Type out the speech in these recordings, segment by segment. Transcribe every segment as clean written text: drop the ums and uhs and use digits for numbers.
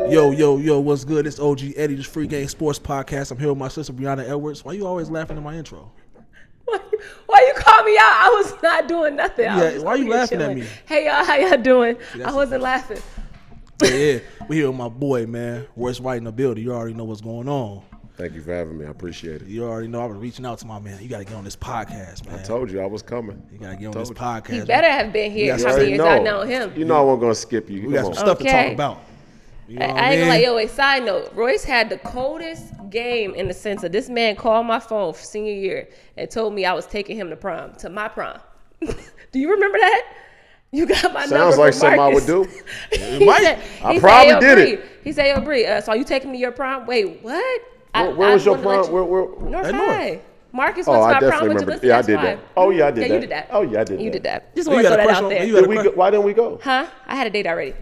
Yo, what's good? It's OG Eddie, this Free Game Sports Podcast. I'm here with my sister, Brianna Edwards. Why you always laughing at my intro? Why you call me out? I was not doing nothing. Yeah, why you laughing chilling. at me? Hey, y'all, how y'all doing? I wasn't laughing. Yeah, we here with my boy, man, Royce White in the building. You already know what's going on. Thank you for having me. I appreciate it. You already know I was reaching out to my man. You got to get on this podcast, man. I told you I was coming. You got to get on this podcast. He better have been here. How many years I know him? You know I wasn't going to skip you. We got some stuff to talk about. You know I ain't gonna lie, yo, a side note, Royce had the coldest game in the sense of this man called my phone for senior year and told me I was taking him to my prom. Do you remember that? You got my number. Sounds like something I would do. I probably did it. He said, yo, Bree, so are you taking me to your prom? Wait, what? Where was your prom? North High. Marcus went to my prom with you. Yeah, I did that. Oh, yeah, I did that. You did that. Oh, yeah, I did that. You did that. Just want to throw that out there. Why didn't we go? Huh? I had a date already.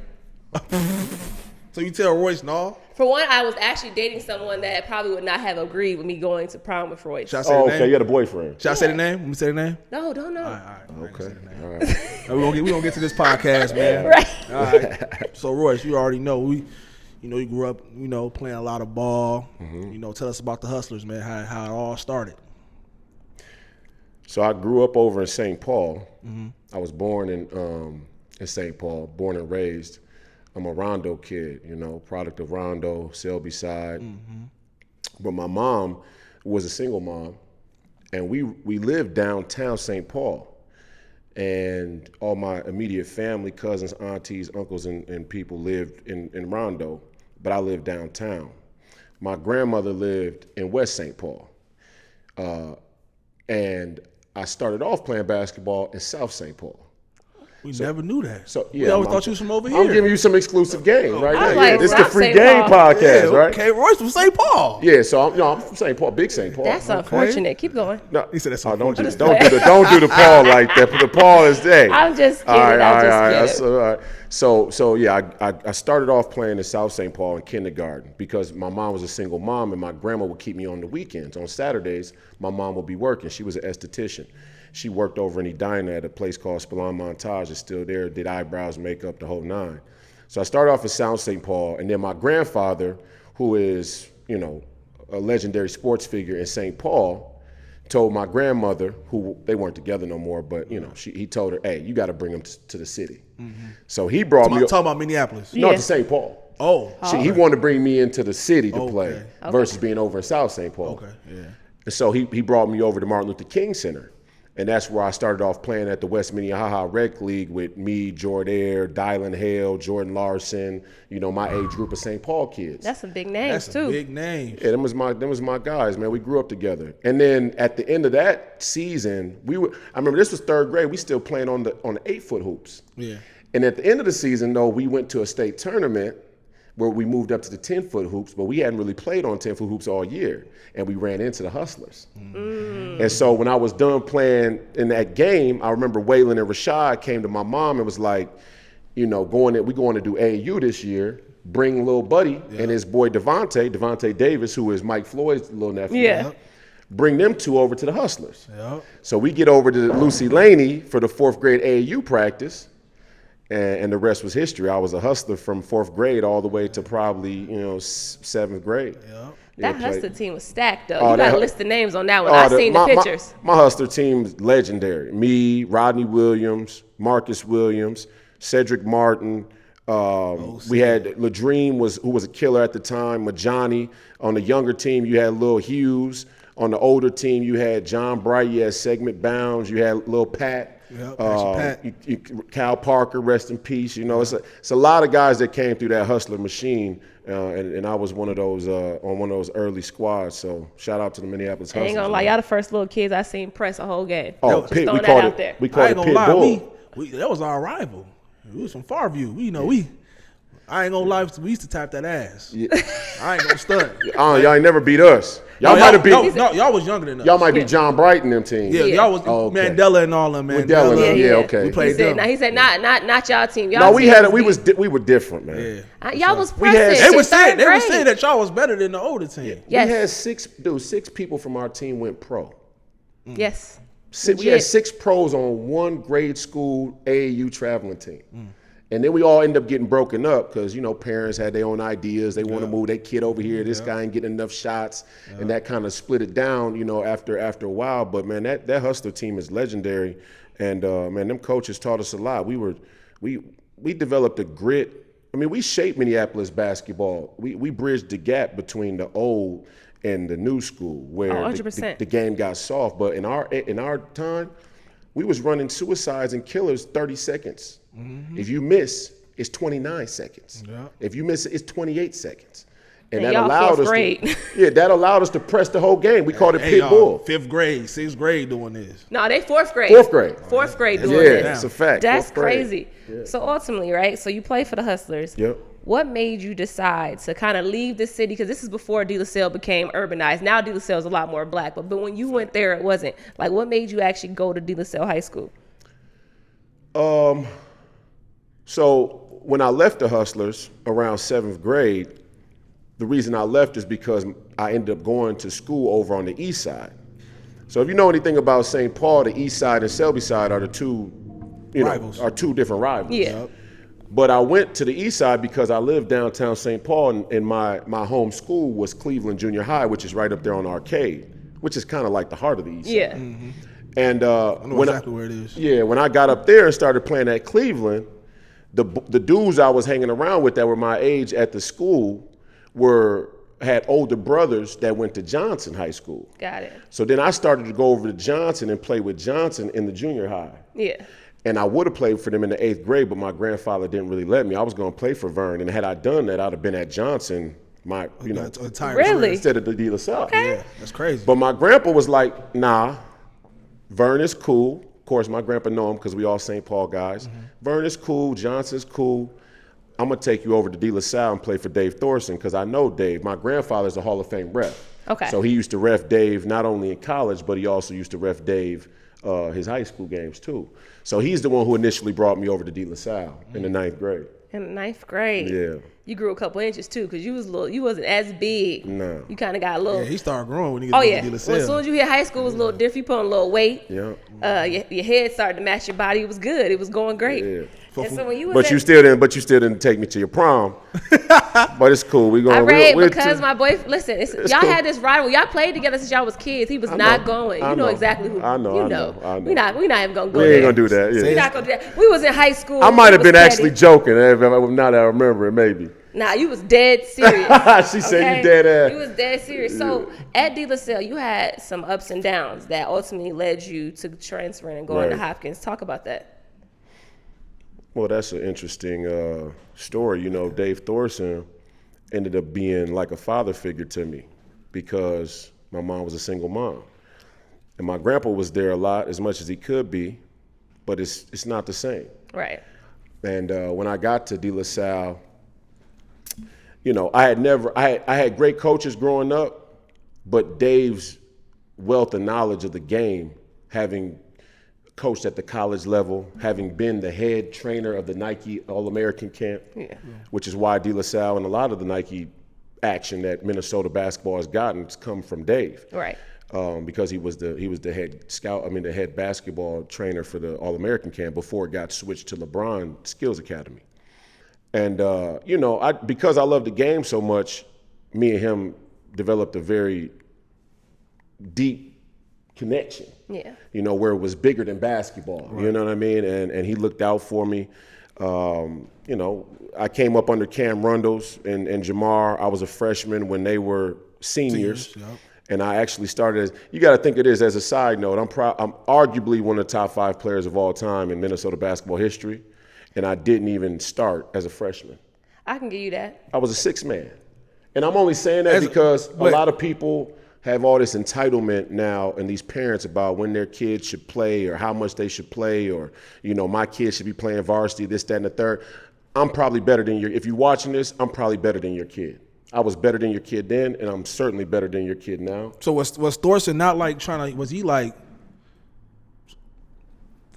So you tell Royce no? For one, I was actually dating someone that probably would not have agreed with me going to prom with Royce. Should I say the name? Okay, you had a boyfriend. Should I say the name? Let me say the name? No, don't know. All right. Okay. All right. We're gonna get to this podcast, man. Right. All right. So Royce, you already know you grew up, playing a lot of ball. Mm-hmm. Tell us about the Hustlers, man. How it all started. So I grew up over in St. Paul. Mm-hmm. I was born in St. Paul, born and raised. I'm a Rondo kid, product of Rondo, Selby side. Mm-hmm. But my mom was a single mom, and we lived downtown St. Paul. And all my immediate family, cousins, aunties, uncles, and people lived in Rondo, but I lived downtown. My grandmother lived in West St. Paul. And I started off playing basketball in South St. Paul. We never knew that. So yeah, we always thought you was from over here. I'm giving you some exclusive game right now. Like, This is the Free Game podcast, right? Okay, Royce from St. Paul. Yeah, so I'm from St. Paul, big St. Paul. That's unfortunate. Keep going. No, he said that's unfortunate. don't do the Paul like that. The Paul is there. I'm just kidding. I'm just kidding. So yeah, I started off playing in South St. Paul in kindergarten because my mom was a single mom and my grandma would keep me on the weekends. On Saturdays, my mom would be working. She was an esthetician. She worked over in Edina at a place called Spillane Montage. It's still there, did eyebrows, makeup, the whole nine. So I started off in South St. Paul, and then my grandfather, who is, a legendary sports figure in St. Paul, told my grandmother, who they weren't together no more, but he told her, hey, you got to bring him to the city. Mm-hmm. So he brought me. Talking about Minneapolis. No, to St. Paul. Oh. He wanted to bring me into the city to play versus being over in South St. Paul. Okay, yeah. And so he brought me over to Martin Luther King Center. And that's where I started off playing at the West Minnehaha Rec League with me, Jordair, Dylan Hale, Jordan Larson, my age group of St. Paul kids. That's some big names, too. Big names. Yeah, them was my guys, man. We grew up together. And then at the end of that season, I remember this was third grade, we still playing on the 8-foot hoops. Yeah. And at the end of the season, though, we went to a state tournament where we moved up to the 10-foot hoops, but we hadn't really played on 10-foot hoops all year, and we ran into the Hustlers. Mm. And so when I was done playing in that game, I remember Waylon and Rashad came to my mom and was like, we going to do AAU this year, bring little buddy and his boy Devontae Davis, who is Mike Floyd's little nephew. Yeah. Bring them two over to the Hustlers. Yeah. So we get over to Lucy Laney for the 4th grade AAU practice. And the rest was history. I was a Hustler from 4th grade all the way to probably 7th grade. Yeah. That Hustler team was stacked, though. You got to list the names on that one. I seen the pictures. My Hustler team is legendary. Me, Rodney Williams, Marcus Williams, Cedric Martin. We had Ladream, who was a killer at the time. Majani. On the younger team, you had Lil Hughes. On the older team, you had John Bright. You had Segment Bounds. You had Lil Pat. Cal Parker, rest in peace. It's a lot of guys that came through that Hustler machine, and I was one of those on one of those early squads. So shout out to the Minneapolis Hustlers. I ain't gonna lie, y'all the first little kids I seen press a whole game. Oh, just throwing that out there. We called it Pit Bull. That was our rival. We was from Farview. I ain't gonna lie, we used to tap that ass. Yeah. I ain't gonna stunt. Y'all ain't never beat us. Y'all might have beat. No, y'all was younger than us. Y'all might be John Bright and them teams. Yeah, y'all was Mandela and all them, man. Okay. We played them. He said not y'all team. Y'all no, we were different, man. Yeah. Y'all was pressing. They would say that y'all was better than the older team. Yes. We had 6 people from our team went pro. Yes. We had 6 pros on one grade school AAU traveling team. And then we all end up getting broken up because, parents had their own ideas. They want to move their kid over here. This guy ain't getting enough shots. And that kind of split it down, after a while. But, man, that Hustler team is legendary. And, man, them coaches taught us a lot. We developed a grit. I mean, we shaped Minneapolis basketball. We bridged the gap between the old and the new school where the game got soft. But in our time, we was running suicides and killers 30 seconds. Mm-hmm. If you miss, it's 29 seconds. Yeah. If you miss, it's 28 seconds. And that allowed us that allowed us to press the whole game. We called it pit bull. 5th grade, 6th grade doing this. No, they 4th grade. 4th grade. 4th grade doing this. Yeah, it's a fact. That's crazy. Yeah. So ultimately, right? So you play for the Hustlers. Yep. What made you decide to kind of leave the city? Because this is before De La Salle became urbanized. Now De La Salle is a lot more black. But when you went there, it wasn't. Like, what made you actually go to De La Salle High School? So when I left the Hustlers around 7th grade, the reason I left is because I ended up going to school over on the east side. So if you know anything about St. Paul, the east side and Selby side are the two, are two different rivals. Yeah. But I went to the east side because I lived downtown St. Paul, and my home school was Cleveland Junior High, which is right up there on Arcade, which is kind of like the heart of the east side. Yeah. Mm-hmm. And I know exactly where it is. Yeah, when I got up there and started playing at Cleveland, the dudes I was hanging around with that were my age at the school had older brothers that went to Johnson High School. Got it. So then I started to go over to Johnson and play with Johnson in the junior high. Yeah. And I would have played for them in the 8th grade, but my grandfather didn't really let me. I was going to play for Vern, and had I done that, I'd have been at Johnson Really? instead of the De La Salle. Okay. Yeah, that's crazy. But my grandpa was like, nah, Vern is cool. Of course, my grandpa know him because we all St. Paul guys. Mm-hmm. Vern is cool. Johnson's cool. I'm going to take you over to De La Salle and play for Dave Thorson because I know Dave. My grandfather's a Hall of Fame ref. Okay. So he used to ref Dave not only in college, but he also used to ref Dave his high school games too. So he's the one who initially brought me over to De La Salle in the 9th grade. In the 9th grade? Yeah. You grew a couple inches too because you wasn't as big. No. You kind of got a little. Yeah, he started growing when he got to De La Salle. Well, as soon as you hit high school, it was a little different. You put on a little weight. Yeah. Your head started to match your body. It was good. It was going great. Yeah. And so when you but you still didn't take me to your prom. But it's cool. Because my boyfriend. Listen, y'all cool. had this rival. Y'all played together since y'all was kids. He was not going. You know exactly who. I know. We're not even gonna go there. We ain't gonna do that. Yeah. We're not gonna do that. We was in high school. I might have been actually joking. Now that I remember it, maybe. Nah, you was dead serious. She said you dead ass. You was dead serious. So at De La Salle, you had some ups and downs that ultimately led you to transferring and going to Hopkins. Talk about that. Well, that's an interesting story. Dave Thorson ended up being like a father figure to me because my mom was a single mom. And my grandpa was there a lot, as much as he could be, but it's not the same. Right. And when I got to De La Salle, I had great coaches growing up, but Dave's wealth and knowledge of the game, having coached at the college level, having been the head trainer of the Nike All-American camp, which is why De La Salle and a lot of the Nike action that Minnesota basketball has gotten has come from Dave. Right. Because he was the head scout, the head basketball trainer for the All-American camp before it got switched to LeBron Skills Academy. And, because I love the game so much, me and him developed a very deep connection. Yeah. Where it was bigger than basketball. Right. You know what I mean? And he looked out for me. I came up under Cam Rundles and Jamar. I was a freshman when they were seniors. Yep. And I actually started you got to think of this as a side note. I'm arguably one of the top 5 players of all time in Minnesota basketball history. And I didn't even start as a freshman. I can give you that. I was a 6th man. And I'm only saying that because a lot of people have all this entitlement now and these parents about when their kids should play or how much they should play or, my kids should be playing varsity, this, that, and the third. I'm probably better than if you're watching this, I'm probably better than your kid. I was better than your kid then, and I'm certainly better than your kid now. So was Thorson not was he like,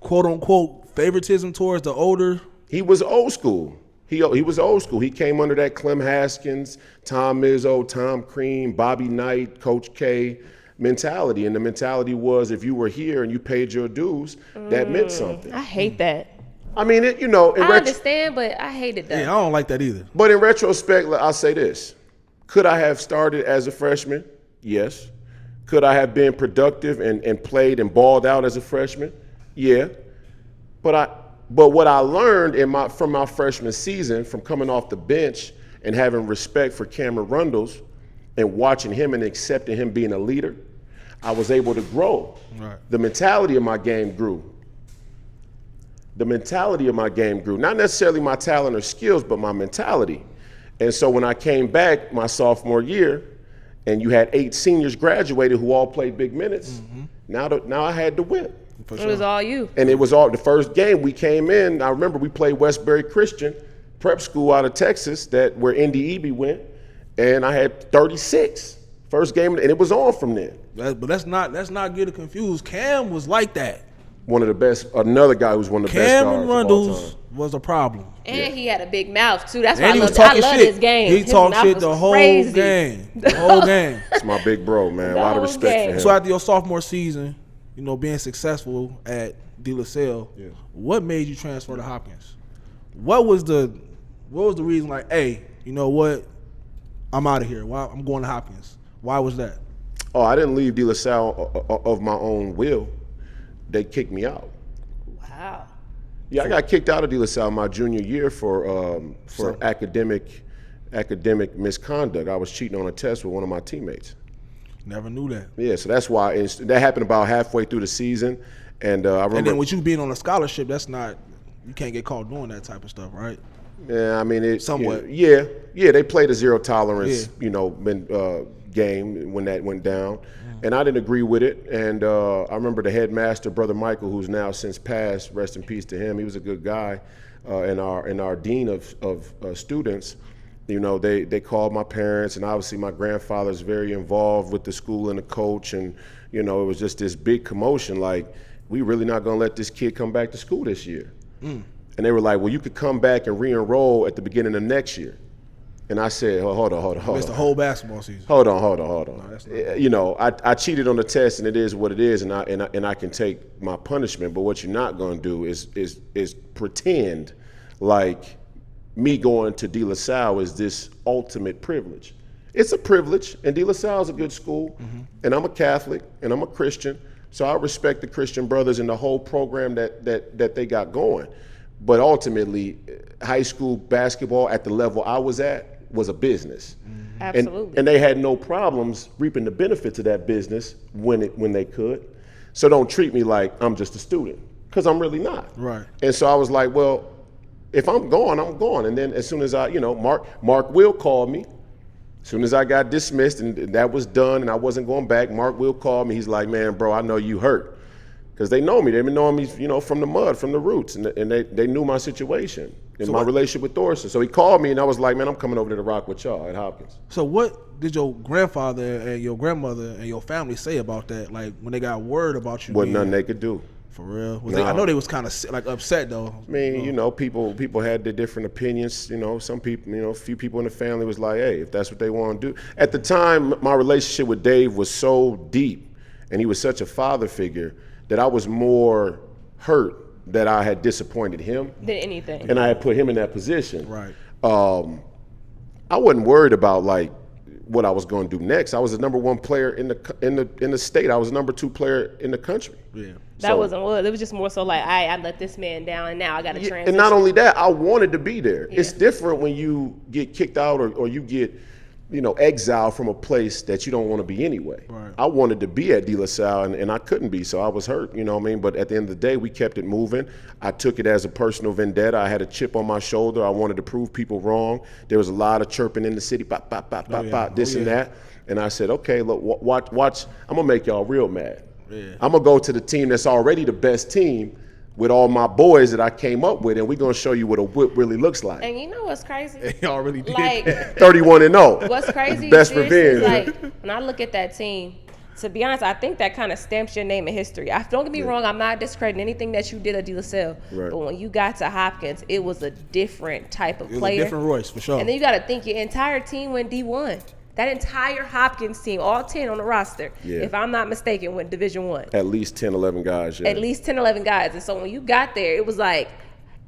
quote unquote, favoritism towards the older? He was old school. He was old school. He came under that Clem Haskins, Tom Izzo, Tom Crean, Bobby Knight, Coach K mentality. And the mentality was if you were here and you paid your dues, that meant something. I hate that. I mean, in I understand, but I hated that. Yeah, I don't like that either. But in retrospect, I'll say this. Could I have started as a freshman? Yes. Could I have been productive and played and balled out as a freshman? Yeah. But what I learned from my freshman season, from coming off the bench and having respect for Cameron Rundles and watching him and accepting him being a leader, I was able to grow. Right. The mentality of my game grew. Not necessarily my talent or skills, but my mentality. And so when I came back my sophomore year, and you had 8 seniors graduated who all played big minutes, now I had the whip. It was all you. And it was all the first game we came in. I remember we played Westbury Christian prep school out of Texas, where Indy Eby went, and I had 36 first game, and it was on from there. But let's not get it confused. Cam was like that. One of the best. Another guy who's one of the best guards Cameron of all Rundles time. was a problem. And he had a big mouth too. That's why And he was I talking love shit. his game. He His talked mouth shit was the whole crazy. game. The whole game. It's my big bro, man. A The lot of whole respect game. for him. So after your sophomore season, being successful at De La Salle, what made you transfer to Hopkins? What was the reason? Like, hey, you know what? I'm out of here. Why I'm going to Hopkins? Why was that? Oh, I didn't leave De La Salle of my own will. They kicked me out. Wow. Yeah, I got kicked out of De La Salle my junior year for academic misconduct. I was cheating on a test with one of my teammates. Never knew that. Yeah, so that's why that happened about halfway through the season, and I remember. And then with you being on a scholarship, you can't get caught doing that type of stuff, right? Yeah, I mean somewhat. Yeah, they played a zero tolerance, game when that went down, and I didn't agree with it. And I remember the headmaster, Brother Michael, who's now since passed, rest in peace to him. He was a good guy, and our dean of students. They called my parents, and obviously my grandfather's very involved with the school and the coach, and it was just this big commotion. Like, we really not gonna let this kid come back to school this year. And they were like, well, you could come back and re-enroll at the beginning of next year. And I said, hold on. Missed the whole basketball season. Hold on. No, I cheated on the test, and it is what it is, and I can take my punishment. But what you're not going to do is pretend like me going to De La Salle is this ultimate privilege. It's a privilege, and De La Salle is a good school, and I'm a Catholic, and I'm a Christian, so I respect the Christian brothers and the whole program that they got going. But ultimately, high school basketball at the level I was at was a business. Absolutely. And they had no problems reaping the benefits of that business when they could. So don't treat me like I'm just a student, because I'm really not. Right. And so I was like, well, if I'm gone, I'm gone. And then as soon as Mark Will called me. As soon as I got dismissed and that was done and I wasn't going back, Mark Will called me. He's like, man, bro, I know you hurt. Because they know me. They've been knowing me, from the mud, from the roots. And they knew my situation and my relationship with Thorson. So he called me and I was like, man, I'm coming over to the Rock with y'all at Hopkins. So what did your grandfather and your grandmother and your family say about that? Like, when they got word about you? Wasn't nothing they could do. For real? No. I know they was kind of upset though. I mean, people had their different opinions. Some people, a few people in the family was like, hey, if that's what they want to do. At the time, my relationship with Dave was so deep and he was such a father figure that I was more hurt that I had disappointed him than anything. And I had put him in that position. Right. I wasn't worried about like what I was going to do next. I was the number 1 player in the state. I was the number 2 player in the country. Yeah. That wasn't what. It was just more so like, I let this man down, and now I got to transition. And not only that, I wanted to be there. Yeah. It's different when you get kicked out or you get, exiled from a place that you don't want to be anyway. Right. I wanted to be at De La Salle, and I couldn't be, so I was hurt, But at the end of the day, we kept it moving. I took it as a personal vendetta. I had a chip on my shoulder. I wanted to prove people wrong. There was a lot of chirping in the city, pop, pop, pop, pop, pop, this and that. And I said, okay, look, watch. I'm going to make y'all real mad. Yeah. I'm going to go to the team that's already the best team with all my boys that I came up with, and we're going to show you what a whip really looks like. And you know what's crazy? They already did. Like, 31-0. what's crazy Best is revenge. like, when I look at that team, to be honest, I think that kind of stamps your name in history. Don't get me wrong, I'm not discrediting anything that you did at De La Salle. Right. But when you got to Hopkins, it was a different type of It was player. a different Royce, for sure. And then you got to think your entire team went D1. That entire Hopkins team, all 10 on the roster, if I'm not mistaken, went Division I. At least 10, 11 guys, yeah. At least 10, 11 guys. And so when you got there, it was like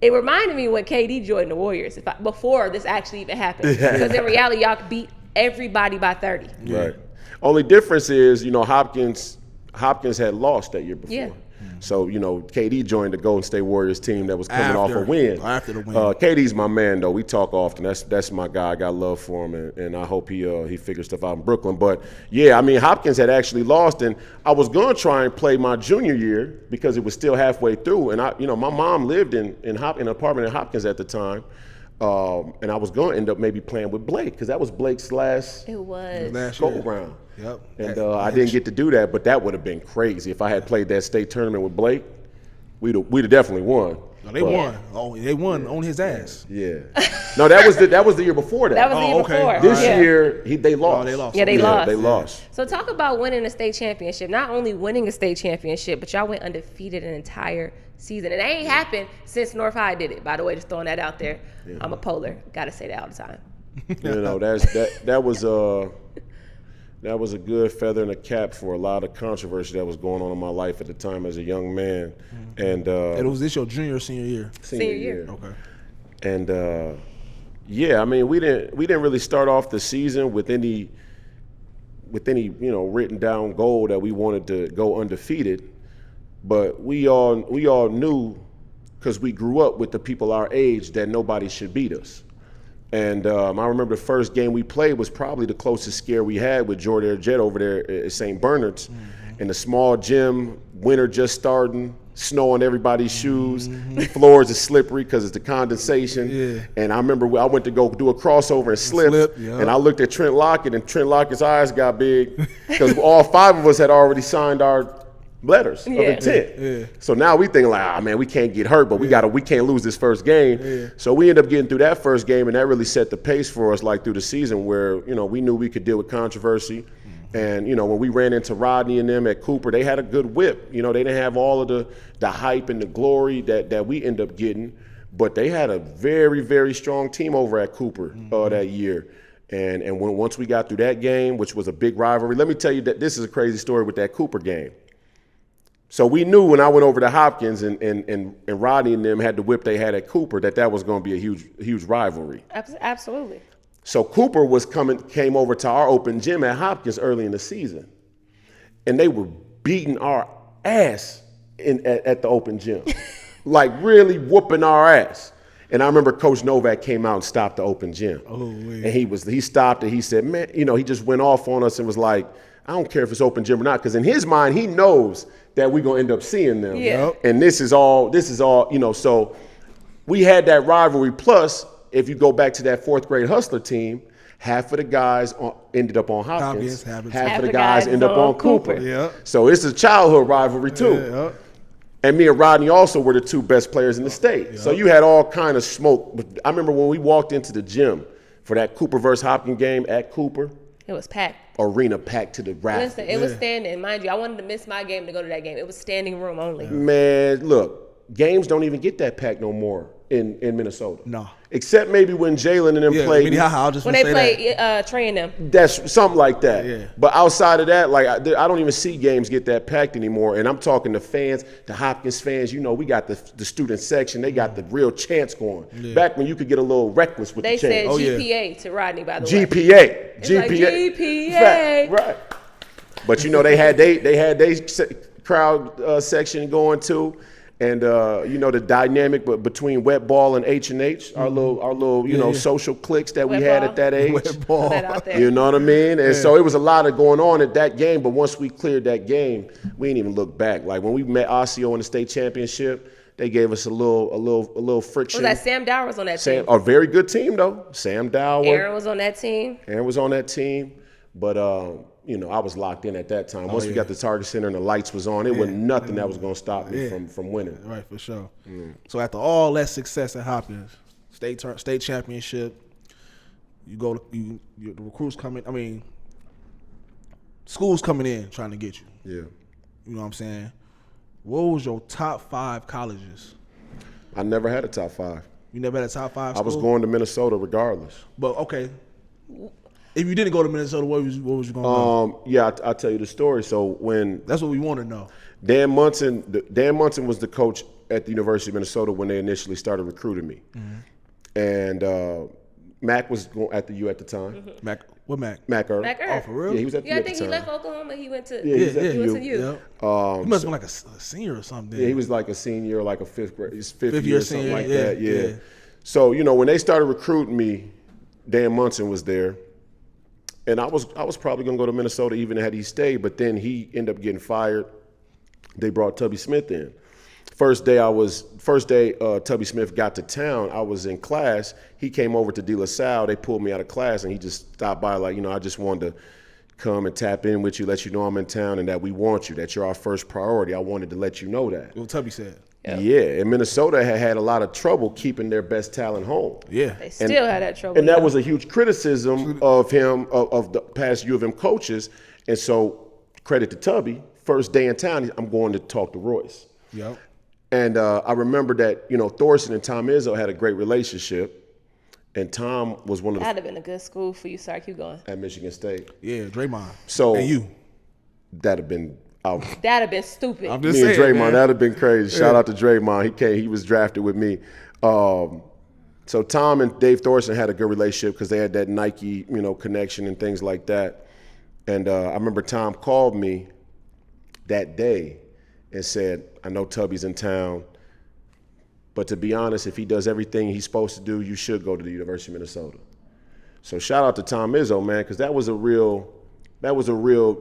It reminded me when KD joined the Warriors before this actually even happened. Because in reality, y'all beat everybody by 30. Right. Only difference is, Hopkins had lost that year before. Yeah. So, KD joined the Golden State Warriors team that was coming off a win. After the win. KD's my man, though. We talk often. That's my guy. I got love for him, and I hope he figures stuff out in Brooklyn. But, yeah, I mean, Hopkins had actually lost, and I was going to try and play my junior year because it was still halfway through. And, my mom lived in an apartment in Hopkins at the time. And I was going to end up maybe playing with Blake because that was Blake's last go round. Yep. And I didn't get to do that, but that would have been crazy if I had played that state tournament with Blake. We'd have definitely won. No, they won. Oh, they won on his ass. Yeah. No, that was the year before that. That was the year before. This year they lost. Oh, they lost. Yeah, they lost. They lost. So talk about winning a state championship. Not only winning a state championship, but y'all went undefeated an entire season. And that ain't happened since North High did it. By the way, just throwing that out there. Yeah. I'm a polar. Got to say that all the time. That was a good feather in the cap for a lot of controversy that was going on in my life at the time as a young man. And was this your junior or senior year? Senior year. Okay. And I mean, we didn't really start off the season with any written down goal that we wanted to go undefeated, but we all knew because we grew up with the people our age that nobody should beat us. And I remember the first game we played was probably the closest scare we had with Jordan Jet over there at St. Bernard's in a small gym, winter just starting, snow on everybody's shoes, the floors are slippery because it's the condensation. Yeah. And I remember I went to go do a crossover and slipped, and I looked at Trent Lockett, and Trent Lockett's eyes got big because all 5 of us had already signed our letters of intent. Yeah. So now we think like, man, we can't get hurt, but we can't lose this first game. Yeah. So we ended up getting through that first game, and that really set the pace for us like through the season where, we knew we could deal with controversy. And, when we ran into Rodney and them at Cooper, they had a good whip. They didn't have all of the hype and the glory that we end up getting, but they had a very, very strong team over at Cooper that year. And once we got through that game, which was a big rivalry, let me tell you that this is a crazy story with that Cooper game. So we knew when I went over to Hopkins and Rodney and them had the whip they had at Cooper that was going to be a huge rivalry. Absolutely. So Cooper came over to our open gym at Hopkins early in the season, and they were beating our ass at the open gym, like really whooping our ass. And I remember Coach Novak came out and stopped the open gym, and he stopped it. He said, "Man, he just went off on us and was like, I don't care if it's open gym or not, because in his mind he knows that we're gonna end up seeing them. Yeah. And this is all. So we had that rivalry. Plus, if you go back to that 4th grade hustler team, half of the guys ended up on Hopkins. Half of the guys end up on Cooper. Yeah. So it's a childhood rivalry too. Yeah. And me and Rodney also were the 2 best players in the state. Yeah. So you had all kind of smoke. I remember when we walked into the gym for that Cooper versus Hopkins game at Cooper. It was packed. Arena packed to the rafters. Listen, it was standing. Mind you, I wanted to miss my game to go to that game. It was standing room only. Man, look, games don't even get that packed no more in Minnesota. No. Except maybe when Jalen and them played. When they play Trey and them. That's something like that. Yeah. But outside of that, like I don't even see games get that packed anymore. And I'm talking to fans, the Hopkins fans. We got the student section. They got the real chants going. Yeah. Back when you could get a little reckless with the chants. They said GPA to Rodney, by the way. GPA. It's like GPA. Right. But they had they crowd section going too. And the dynamic between wet ball and H&H, our little social cliques that we had at that age. Wet ball. You know what I mean? And so it was a lot of going on at that game. But once we cleared that game, we didn't even look back. Like when we met Osseo in the state championship, they gave us a little friction. Was that Sam Dower was on that team? A very good team though. Sam Dower. Aaron was on that team. But I was locked in at that time. Once we got the Target Center and the lights was on, it wasn't nothing that was going to stop me from winning. Right, for sure. So after all that success at Hopkins, state championship, the recruits coming. I mean, schools coming in trying to get you. Yeah. You know what I'm saying? What was your top 5 colleges? I never had a top 5. You never had a top 5 school? I was going to Minnesota regardless. But okay. If you didn't go to Minnesota, what was you going to do? Yeah, I'll tell you the story. So that's what we want to know. Dan Munson was the coach at the University of Minnesota when they initially started recruiting me. And Mac was at the U at the time. Mac, what Mac? Mac Earl. Oh, for real? Yeah, he was at the U I at the think he time. left Oklahoma. He went to Yeah, he was at the U. Yep. He must have been like a senior or something. Yeah, he was like a senior, like a fifth Fifth year year something senior, like yeah, that. Yeah. yeah. So, when they started recruiting me, Dan Munson was there. And I was probably gonna go to Minnesota even had he stayed, but then he ended up getting fired. They brought Tubby Smith in. First day Tubby Smith got to town, I was in class. He came over to De La Salle. They pulled me out of class, and he just stopped by like, I just wanted to come and tap in with you, let you know I'm in town and that we want you, that you're our first priority. I wanted to let you know that. What Tubby said. Yep. Yeah, and Minnesota had a lot of trouble keeping their best talent home. Yeah. They still had that trouble. And that was a huge criticism of him, of the past U of M coaches. And so, credit to Tubby, first day in town, I'm going to talk to Royce. Yep. And I remember that, Thorson and Tom Izzo had a great relationship. And Tom was one of the... That'd have been a good school for you. Sorry, keep going. At Michigan State. Yeah, Draymond. So... And you. That'd have been... That'd have been stupid. I'm just Me and saying, Draymond, man. that'd have been crazy. Shout out to Draymond. He was drafted with me. So Tom and Dave Thorson had a good relationship because they had that Nike, connection and things like that. And I remember Tom called me that day and said, I know Tubby's in town, but to be honest, if he does everything he's supposed to do, you should go to the University of Minnesota. So shout out to Tom Izzo, man, because that was a real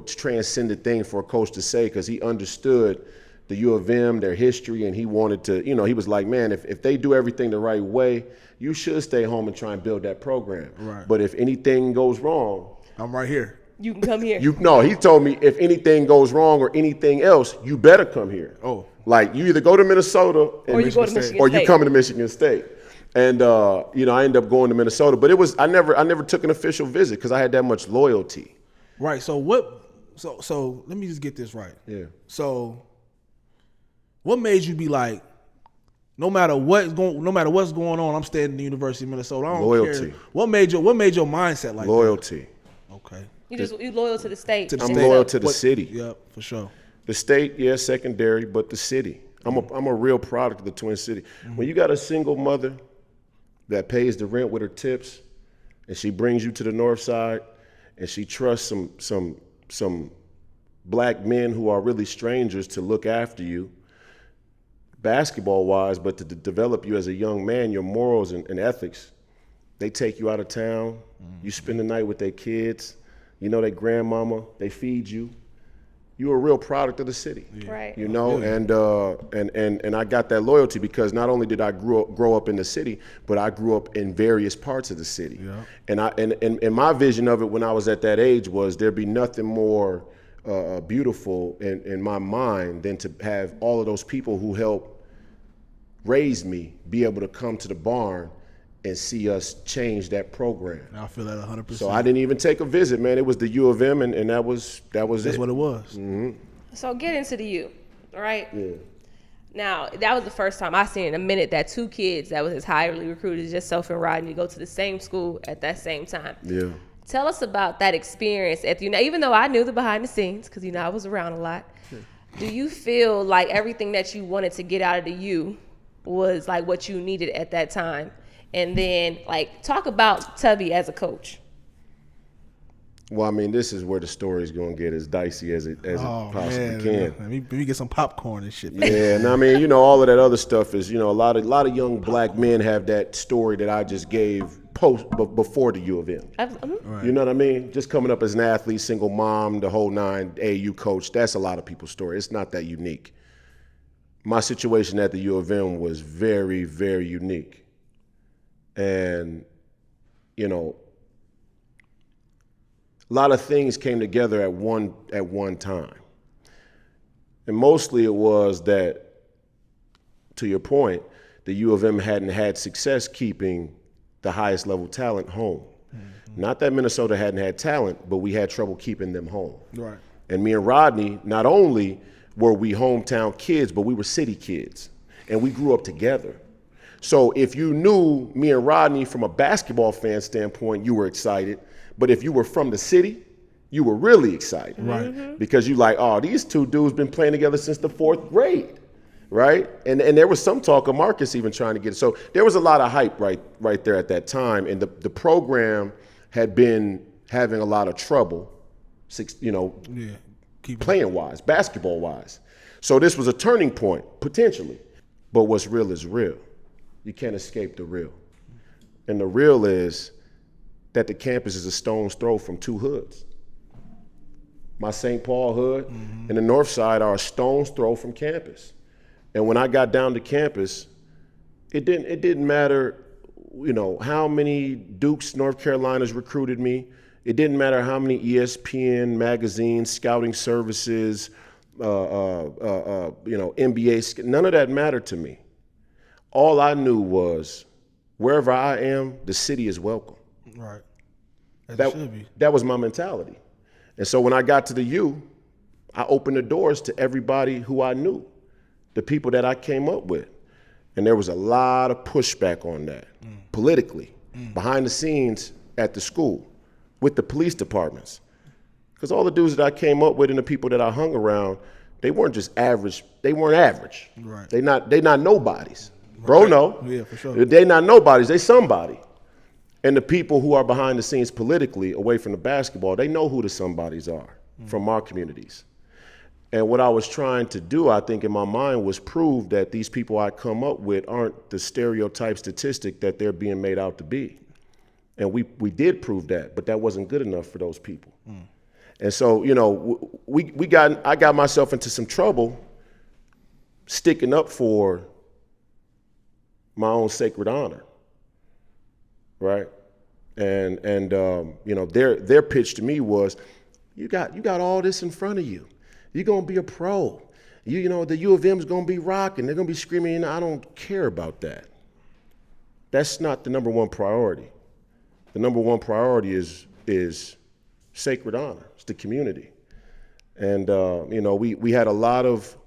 transcendent thing for a coach to say, because he understood the U of M, their history, and he wanted to, he was like, man, if they do everything the right way, you should stay home and try and build that program. Right. But if anything goes wrong, I'm right here. You can come here. he told me if anything goes wrong or anything else, you better come here. Oh. Like, you either go to Minnesota Or you go to Michigan State. or you come to Michigan State. And I ended up going to Minnesota, but I never took an official visit because I had that much loyalty. Right. So let me just get this right. Yeah. So what made you be like, no matter what's going on, I'm staying at the University of Minnesota. I don't Loyalty. care. What made your mindset like Loyalty. that? Okay. You loyal to the state. I'm loyal to the city. Yep, for sure. The state, yeah, secondary, but the city. I'm a real product of the Twin City. When you got a single mother that pays the rent with her tips, and she brings you to the north side, and she trusts some black men who are really strangers to look after you, basketball-wise, but to develop you as a young man, your morals and ethics. They take you out of town. You spend the night with their kids. Their grandmama. They feed you. You're a real product of the city. Yeah. Right. And I got that loyalty because not only did I grow up in the city, but I grew up in various parts of the city. Yeah. And my vision of it when I was at that age was there'd be nothing more beautiful in my mind than to have all of those people who helped raise me be able to come to the barn and see us change that program. I feel that 100%. So I didn't even take a visit, man. It was the U of M, and that was That's it. what it was. Mm-hmm. So get into the U, all right? Yeah. Now, that was the first time I seen in a minute that two kids that was as highly recruited as yourself and Rodney go to the same school at that same time. Yeah. Tell us about that experience at the even though I knew the behind the scenes, because I was around a lot. Do you feel like everything that you wanted to get out of the U was like what you needed at that time? And then, talk about Tubby as a coach. Well, I mean, this is where the story's going to get as dicey as it possibly can. Let me get some popcorn and shit. Yeah, and I mean, all of that other stuff is, a lot of young black men have that story that I just gave before the U of M. Right. You know what I mean? Just coming up as an athlete, single mom, the whole nine, AAU coach, that's a lot of people's story. It's not that unique. My situation at the U of M was very, very unique. And, a lot of things came together at one time. And mostly it was that, to your point, the U of M hadn't had success keeping the highest level talent home. Mm-hmm. Not that Minnesota hadn't had talent, but we had trouble keeping them home. Right. And me and Rodney, not only were we hometown kids, but we were city kids. And we grew up together. So if you knew me and Rodney from a basketball fan standpoint, you were excited. But if you were from the city, you were really excited. Right. Mm-hmm. Because you like, oh, these two dudes been playing together since the 4th grade. right? And there was some talk of Marcus even trying to get it. So there was a lot of hype right there at that time. And the program had been having a lot of trouble, playing wise, basketball wise. So this was a turning point, potentially. But what's real is real. You can't escape the real. And the real is that the campus is a stone's throw from two hoods. My St. Paul hood and the North Side are a stone's throw from campus. And when I got down to campus, it didn't matter, how many Dukes, North Carolinas recruited me. It didn't matter how many ESPN magazines, scouting services, NBA. None of that mattered to me. All I knew was wherever I am, the city is welcome. Right. That was my mentality. And so when I got to the U, I opened the doors to everybody who I knew, the people that I came up with. And there was a lot of pushback on that, politically, behind the scenes at the school, with the police departments. Because all the dudes that I came up with and the people that I hung around, they weren't just average. They weren't average. Right. They not nobodies. Bro, no. Yeah, for sure. They not nobodies. They somebody. And the people who are behind the scenes politically, away from the basketball, they know who the somebodies are from our communities. And what I was trying to do, I think, in my mind was prove that these people I come up with aren't the stereotype statistic that they're being made out to be. And we did prove that, but that wasn't good enough for those people. And so, I got myself into some trouble sticking up for my own sacred honor, right? And their pitch to me was, you got all this in front of you. You're gonna be a pro. The U of M is gonna be rocking. They're gonna be screaming. I don't care about that. That's not the number one priority. The number one priority is sacred honor. It's the community. And we had a lot of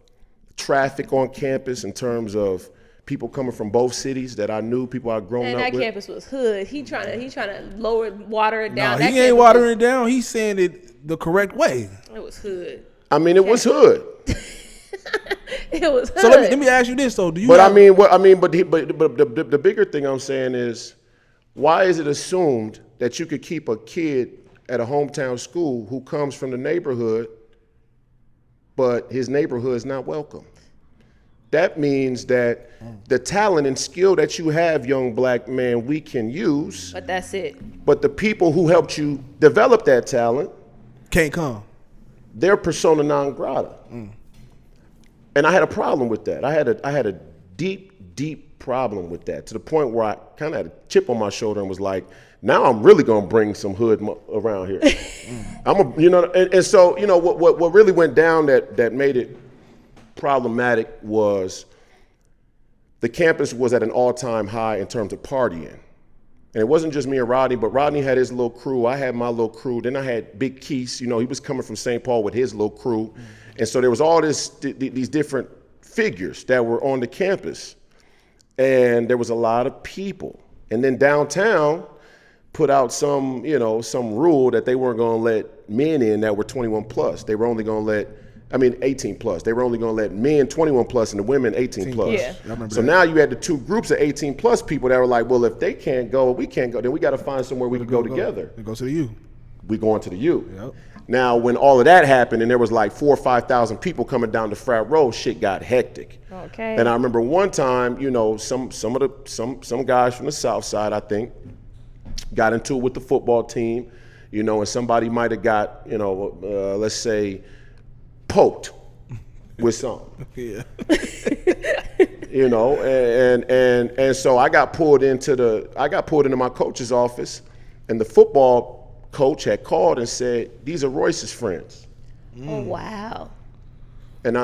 traffic on campus in terms of people coming from both cities that I knew, people I'd grown up with. And that campus was hood. He trying to water it down. No, he ain't watering it down. He's saying it the correct way. It was hood. I mean, it was hood. It was hood. So let me ask you this though. But the bigger thing I'm saying is, why is it assumed that you could keep a kid at a hometown school who comes from the neighborhood, but his neighborhood is not welcome? That means that the talent and skill that you have, young black man, we can use. But that's it. But the people who helped you develop that talent can't come. They're persona non grata. And I had a problem with that. I had a deep problem with that, to the point where I kind of had a chip on my shoulder and was like, now I'm really gonna bring some hood around here. So what really went down that made it problematic was the campus was at an all-time high in terms of partying. And it wasn't just me and Rodney, but Rodney had his little crew. I had my little crew. Then I had Big Keese. He was coming from St. Paul with his little crew. And so there was all these different figures that were on the campus. And there was a lot of people. And then downtown put out some rule that they weren't going to let men in that were 21 plus. They were only going to let 18 plus. They were only going to let men 21 plus and the women 18 plus. Yeah. So now you had the two groups of 18 plus people that were like, well, if they can't go, we can't go. Then we got to find somewhere we can go together. We go to the U. We going to the U. Yep. Now, when all of that happened and there was like 4,000 or 5,000 people coming down the frat road, shit got hectic. Okay. And I remember one time, some guys from the South Side, I think, got into it with the football team, and somebody might have got, let's say, poked with something. Yeah. And so I got pulled into my coach's office, and the football coach had called and said, these are Royce's friends. Oh wow. And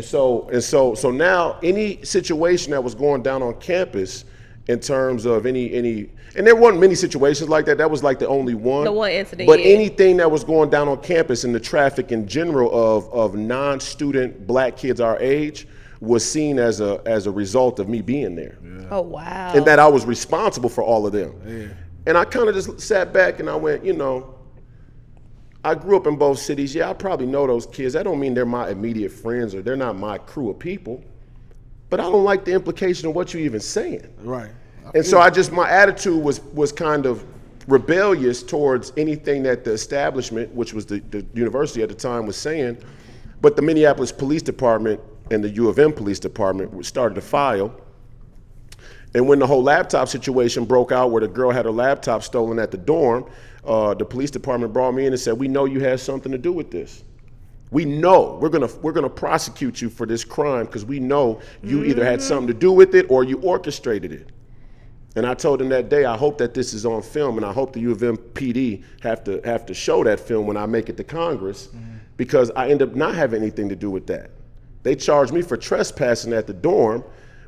so now any situation that was going down on campus in terms of any and there weren't many situations like that. That was like the only one. The one incident. But anything that was going down on campus and the traffic in general of non-student black kids our age was seen as a result of me being there. Yeah. Oh wow. And that I was responsible for all of them. Yeah. And I kind of just sat back and I went, I grew up in both cities. Yeah, I probably know those kids. That don't mean they're my immediate friends or they're not my crew of people. But I don't like the implication of what you're even saying. Right. And so my attitude was kind of rebellious towards anything that the establishment, which was the university at the time, was saying. But the Minneapolis Police Department and the U of M Police Department started to file. And when the whole laptop situation broke out where the girl had her laptop stolen at the dorm, the police department brought me in and said, we know you had something to do with this. We know we're gonna prosecute you for this crime because we know you either had something to do with it or you orchestrated it. And I told him that day, I hope that this is on film, and I hope the U of M PD have to show that film when I make it to Congress, because I end up not having anything to do with that. They charged me for trespassing at the dorm,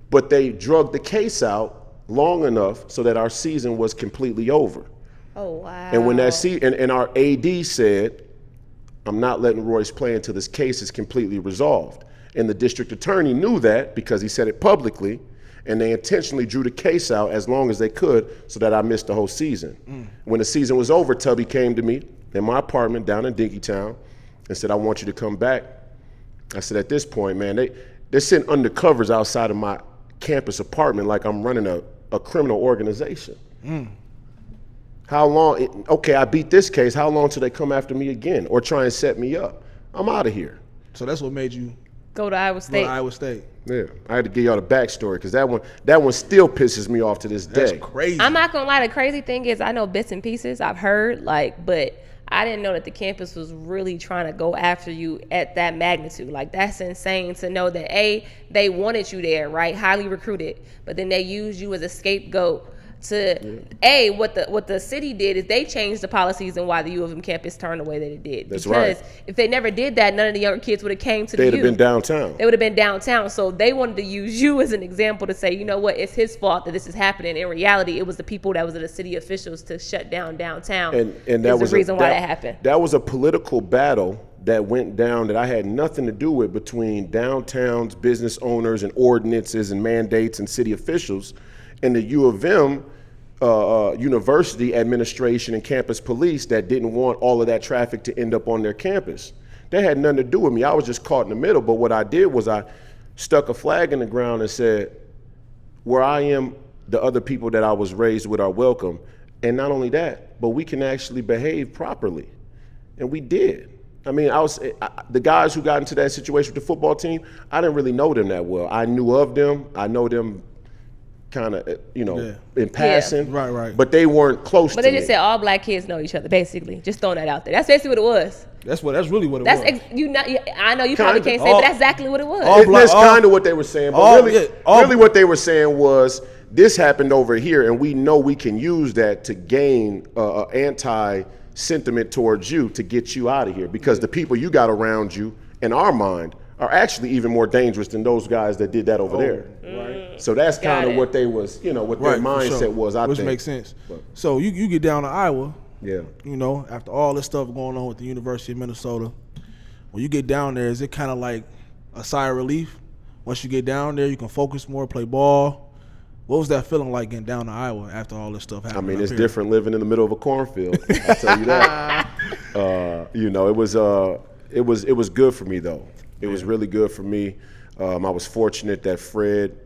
but they drugged the case out long enough so that our season was completely over. Oh, wow. And when and our AD said, I'm not letting Royce play until this case is completely resolved. And the district attorney knew that because he said it publicly, and they intentionally drew the case out as long as they could so that I missed the whole season. When the season was over, Tubby came to me in my apartment down in Dinkytown and said, I want you to come back. I said, at this point, man, they're sending undercovers outside of my campus apartment like I'm running a criminal organization. How long, okay, I beat this case, how long till they come after me again or try and set me up? I'm out of here. So that's what made you go to Iowa State. Yeah, I had to give y'all the backstory because that one still pisses me off to this day. That's crazy. I'm not gonna lie, the crazy thing is I know bits and pieces, I've heard, but I didn't know that the campus was really trying to go after you at that magnitude. Like, that's insane to know that they wanted you there, right? Highly recruited, but then they used you as a scapegoat to what the city did is they changed the policies and why the U of M campus turned the way that it did. That's because right. If they never did that, none of the younger kids would have came to the U. They'd have been downtown. They would have been downtown. So they wanted to use you as an example to say, you know what, it's his fault that this is happening. In reality, it was the people that was the city officials to shut down downtown. And that was the reason why that happened. That was a political battle that went down that I had nothing to do with between downtown's business owners and ordinances and mandates and city officials and the U of M university administration and campus police that didn't want all of that traffic to end up on their campus. They had nothing to do with me. I was just caught in the middle. But what I did was I stuck a flag in the ground and said, where I am, the other people that I was raised with are welcome. And not only that, but we can actually behave properly. And we did. I mean, the guys who got into that situation with the football team, I didn't really know them that well. I knew of them. I know them kind of, in passing. Yeah. Right. But they weren't close to me. But they just said all black kids know each other, basically. Just throwing that out there. That's basically what it was. That's really what it was. I know you probably can't say, but that's exactly what it was. That's kind of what they were saying. But really what they were saying was, this happened over here, and we know we can use that to gain anti-sentiment towards you to get you out of here. Because the people you got around you, in our mind, are actually even more dangerous than those guys that did that over there. Right. So that's kind of what they was, what their mindset was, I think. Which makes sense. So you get down to Iowa, yeah. After all this stuff going on with the University of Minnesota, when you get down there, is it kind of like a sigh of relief? Once you get down there, you can focus more, play ball. What was that feeling like getting down to Iowa after all this stuff happened? I mean, it's different living in the middle of a cornfield. I'll tell you that. It was good for me though. It was really good for me. I was fortunate that Fred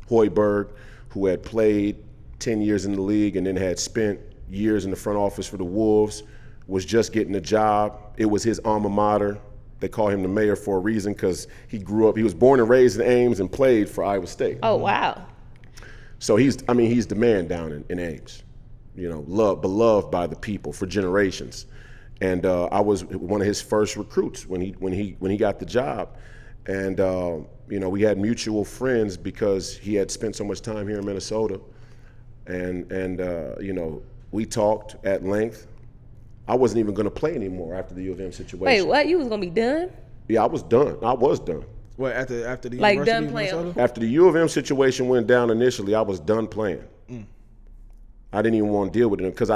Hoiberg, who had played 10 years in the league and then had spent years in the front office for the Wolves, was just getting a job. It was his alma mater. They call him the mayor for a reason because he was born and raised in Ames and played for Iowa State. Oh, wow. So he's the man down in Ames, beloved by the people for generations. And I was one of his first recruits when he got the job. And we had mutual friends because he had spent so much time here in Minnesota. And we talked at length. I wasn't even going to play anymore after the U of M situation. Wait, what? You was going to be done? Yeah, I was done. I was done. What, after the like University done of playing? Minnesota? After the U of M situation went down initially, I was done playing. I didn't even want to deal with it because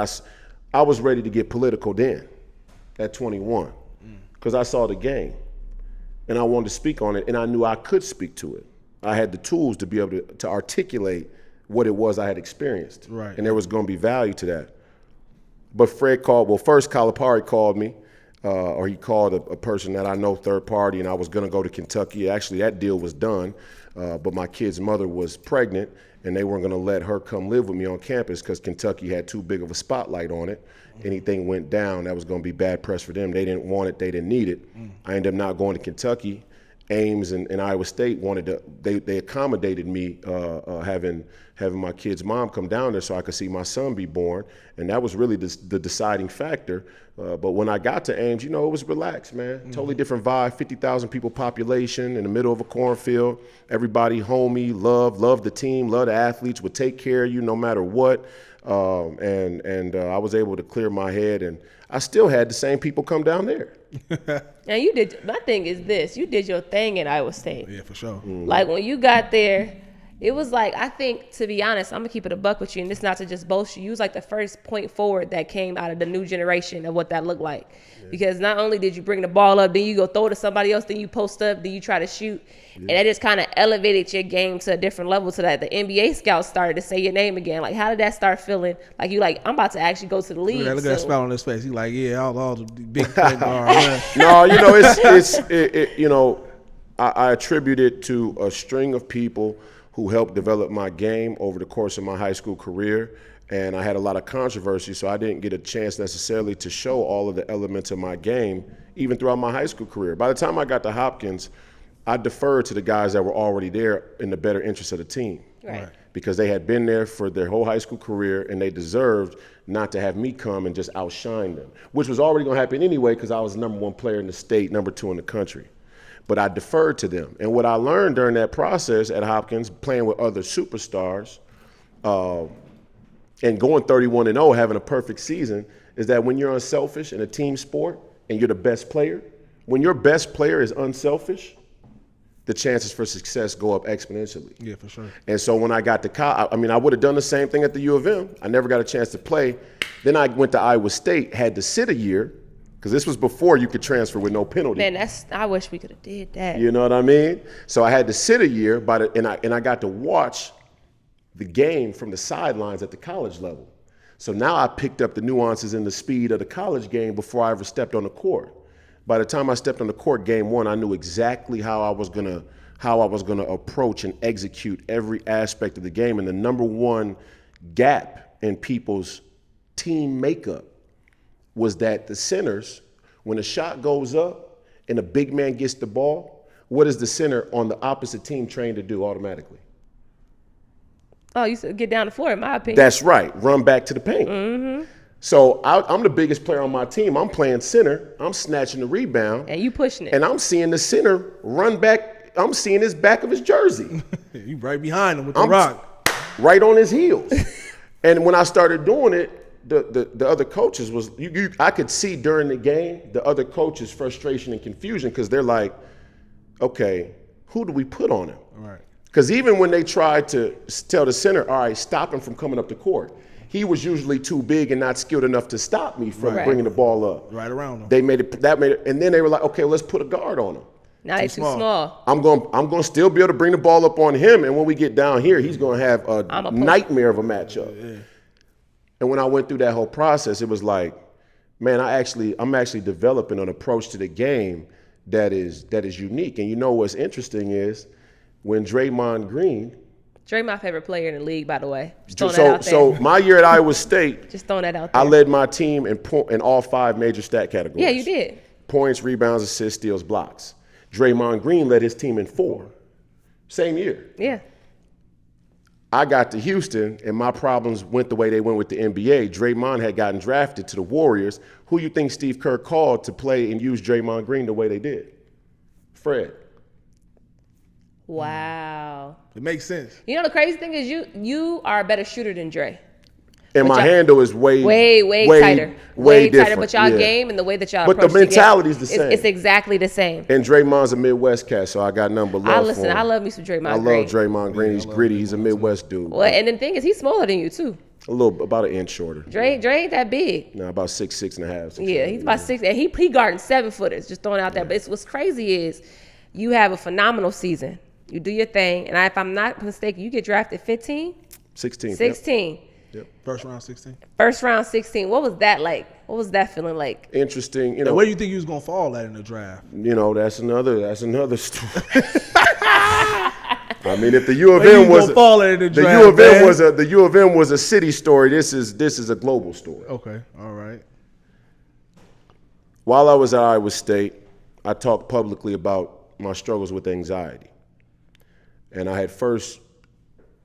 I was ready to get political then at 21 because I saw the game and I wanted to speak on it and I knew I could speak to it. I had the tools to be able to articulate what it was I had experienced. Right. And there was going to be value to that. But Fred first Calipari called me or he called a person that I know, third party, and I was going to go to Kentucky. Actually, that deal was done, but my kid's mother was pregnant, and they weren't going to let her come live with me on campus because Kentucky had too big of a spotlight on it. Anything went down, that was going to be bad press for them. They didn't want it. They didn't need it. I ended up not going to Kentucky. Ames and Iowa State wanted to, they accommodated me having my kid's mom come down there so I could see my son be born. And that was really the deciding factor. But when I got to Ames, it was relaxed, man. Totally different vibe, 50,000 people population in the middle of a cornfield. Everybody homey, love the team, love the athletes, would take care of you no matter what. And I was able to clear my head, and I still had the same people come down there. Now my thing is this, you did your thing at Iowa State. Yeah, for sure. Like when you got there, it was like, I think, to be honest, I'm gonna keep it a buck with you, and this not to just boast you was like the first point forward that came out of the new generation of what that looked like. Because not only did you bring the ball up, then you go throw it to somebody else, then you post up, then you try to shoot. And that just kind of elevated your game to a different level, so that the NBA scouts started to say your name again. Like, how did that start feeling? Like, I'm about to actually go to the league. Look at that smile on his face. He's like, yeah, all the big point guards. No, I attribute it to a string of people who helped develop my game over the course of my high school career. And I had a lot of controversy, so I didn't get a chance necessarily to show all of the elements of my game, even throughout my high school career. By the time I got to Hopkins, I deferred to the guys that were already there in the better interest of the team. Right. Because they had been there for their whole high school career, and they deserved not to have me come and just outshine them, which was already going to happen anyway because I was the number 1 player in the state, number 2 in the country. But I deferred to them. And what I learned during that process at Hopkins, playing with other superstars, and going 31-0, having a perfect season, is that when you're unselfish in a team sport and you're the best player, when your best player is unselfish, the chances for success go up exponentially. Yeah, for sure. And so when I got to college, I would have done the same thing at the U of M. I never got a chance to play. Then I went to Iowa State, had to sit a year, because this was before you could transfer with no penalty. Man, I wish we could have did that. You know what I mean? So I had to sit a year, and I got to watch the game from the sidelines at the college level. So now I picked up the nuances and the speed of the college game before I ever stepped on the court. By the time I stepped on the court game 1, I knew exactly how I was gonna approach and execute every aspect of the game. And the number 1 gap in people's team makeup was that the centers, when a shot goes up and a big man gets the ball, what is the center on the opposite team trained to do automatically? Oh, you said get down the floor, in my opinion. That's right. Run back to the paint. Mm-hmm. So I'm the biggest player on my team. I'm playing center. I'm snatching the rebound. And you pushing it. And I'm seeing the center run back. I'm seeing his back of his jersey. You right behind him with the rock. Right on his heels. And when I started doing it, the other coaches I could see during the game the other coaches' frustration and confusion because they're like, okay, who do we put on him? Right. Because even when they tried to tell the center, all right, stop him from coming up the court, he was usually too big and not skilled enough to stop me from bringing the ball up. Right around him. That made it, and then they were like, okay, let's put a guard on him. Now he's too small. I'm going to still be able to bring the ball up on him, and when we get down here, he's going to have a nightmare of a matchup. Yeah. And when I went through that whole process, it was like, man, I'm actually developing an approach to the game that is unique. And you know what's interesting is when Draymond Green. My favorite player in the league, by the way. So my year at Iowa State, just throwing that out there. I led my team in all 5 major stat categories. Yeah, you did. Points, rebounds, assists, steals, blocks. Draymond Green led his team in 4. Same year. Yeah. I got to Houston, and my problems went the way they went with the NBA. Draymond had gotten drafted to the Warriors. Who you think Steve Kerr called to play and use Draymond Green the way they did? Fred. Wow. It makes sense. You know the crazy thing is you are a better shooter than Dre. And my handle is way tighter. Way tighter. But y'all game and the way that y'all approach the mentality is the same. It's exactly the same. And Draymond's a Midwest cat, so I got nothing but love for him. I love me some Draymond Green. I love Draymond Green. He's gritty. He's a Midwest dude. Well, and the thing is, he's smaller than you, too. About an inch shorter. Dre ain't that big. No, about 6'6.5". Yeah, he's about 6, and he guarding 7-footers, just throwing out there. But what's crazy is you have a phenomenal season. You do your thing, and if I'm not mistaken, you get drafted 15? 16. 16. Yep. Yep. First round 16. First round 16. What was that like? What was that feeling like? Interesting. And where do you think you was gonna fall at in the draft? That's another story. I mean, if the U of M was the U of M was a city story, this is a global story. Okay, all right. While I was at Iowa State, I talked publicly about my struggles with anxiety, and I had first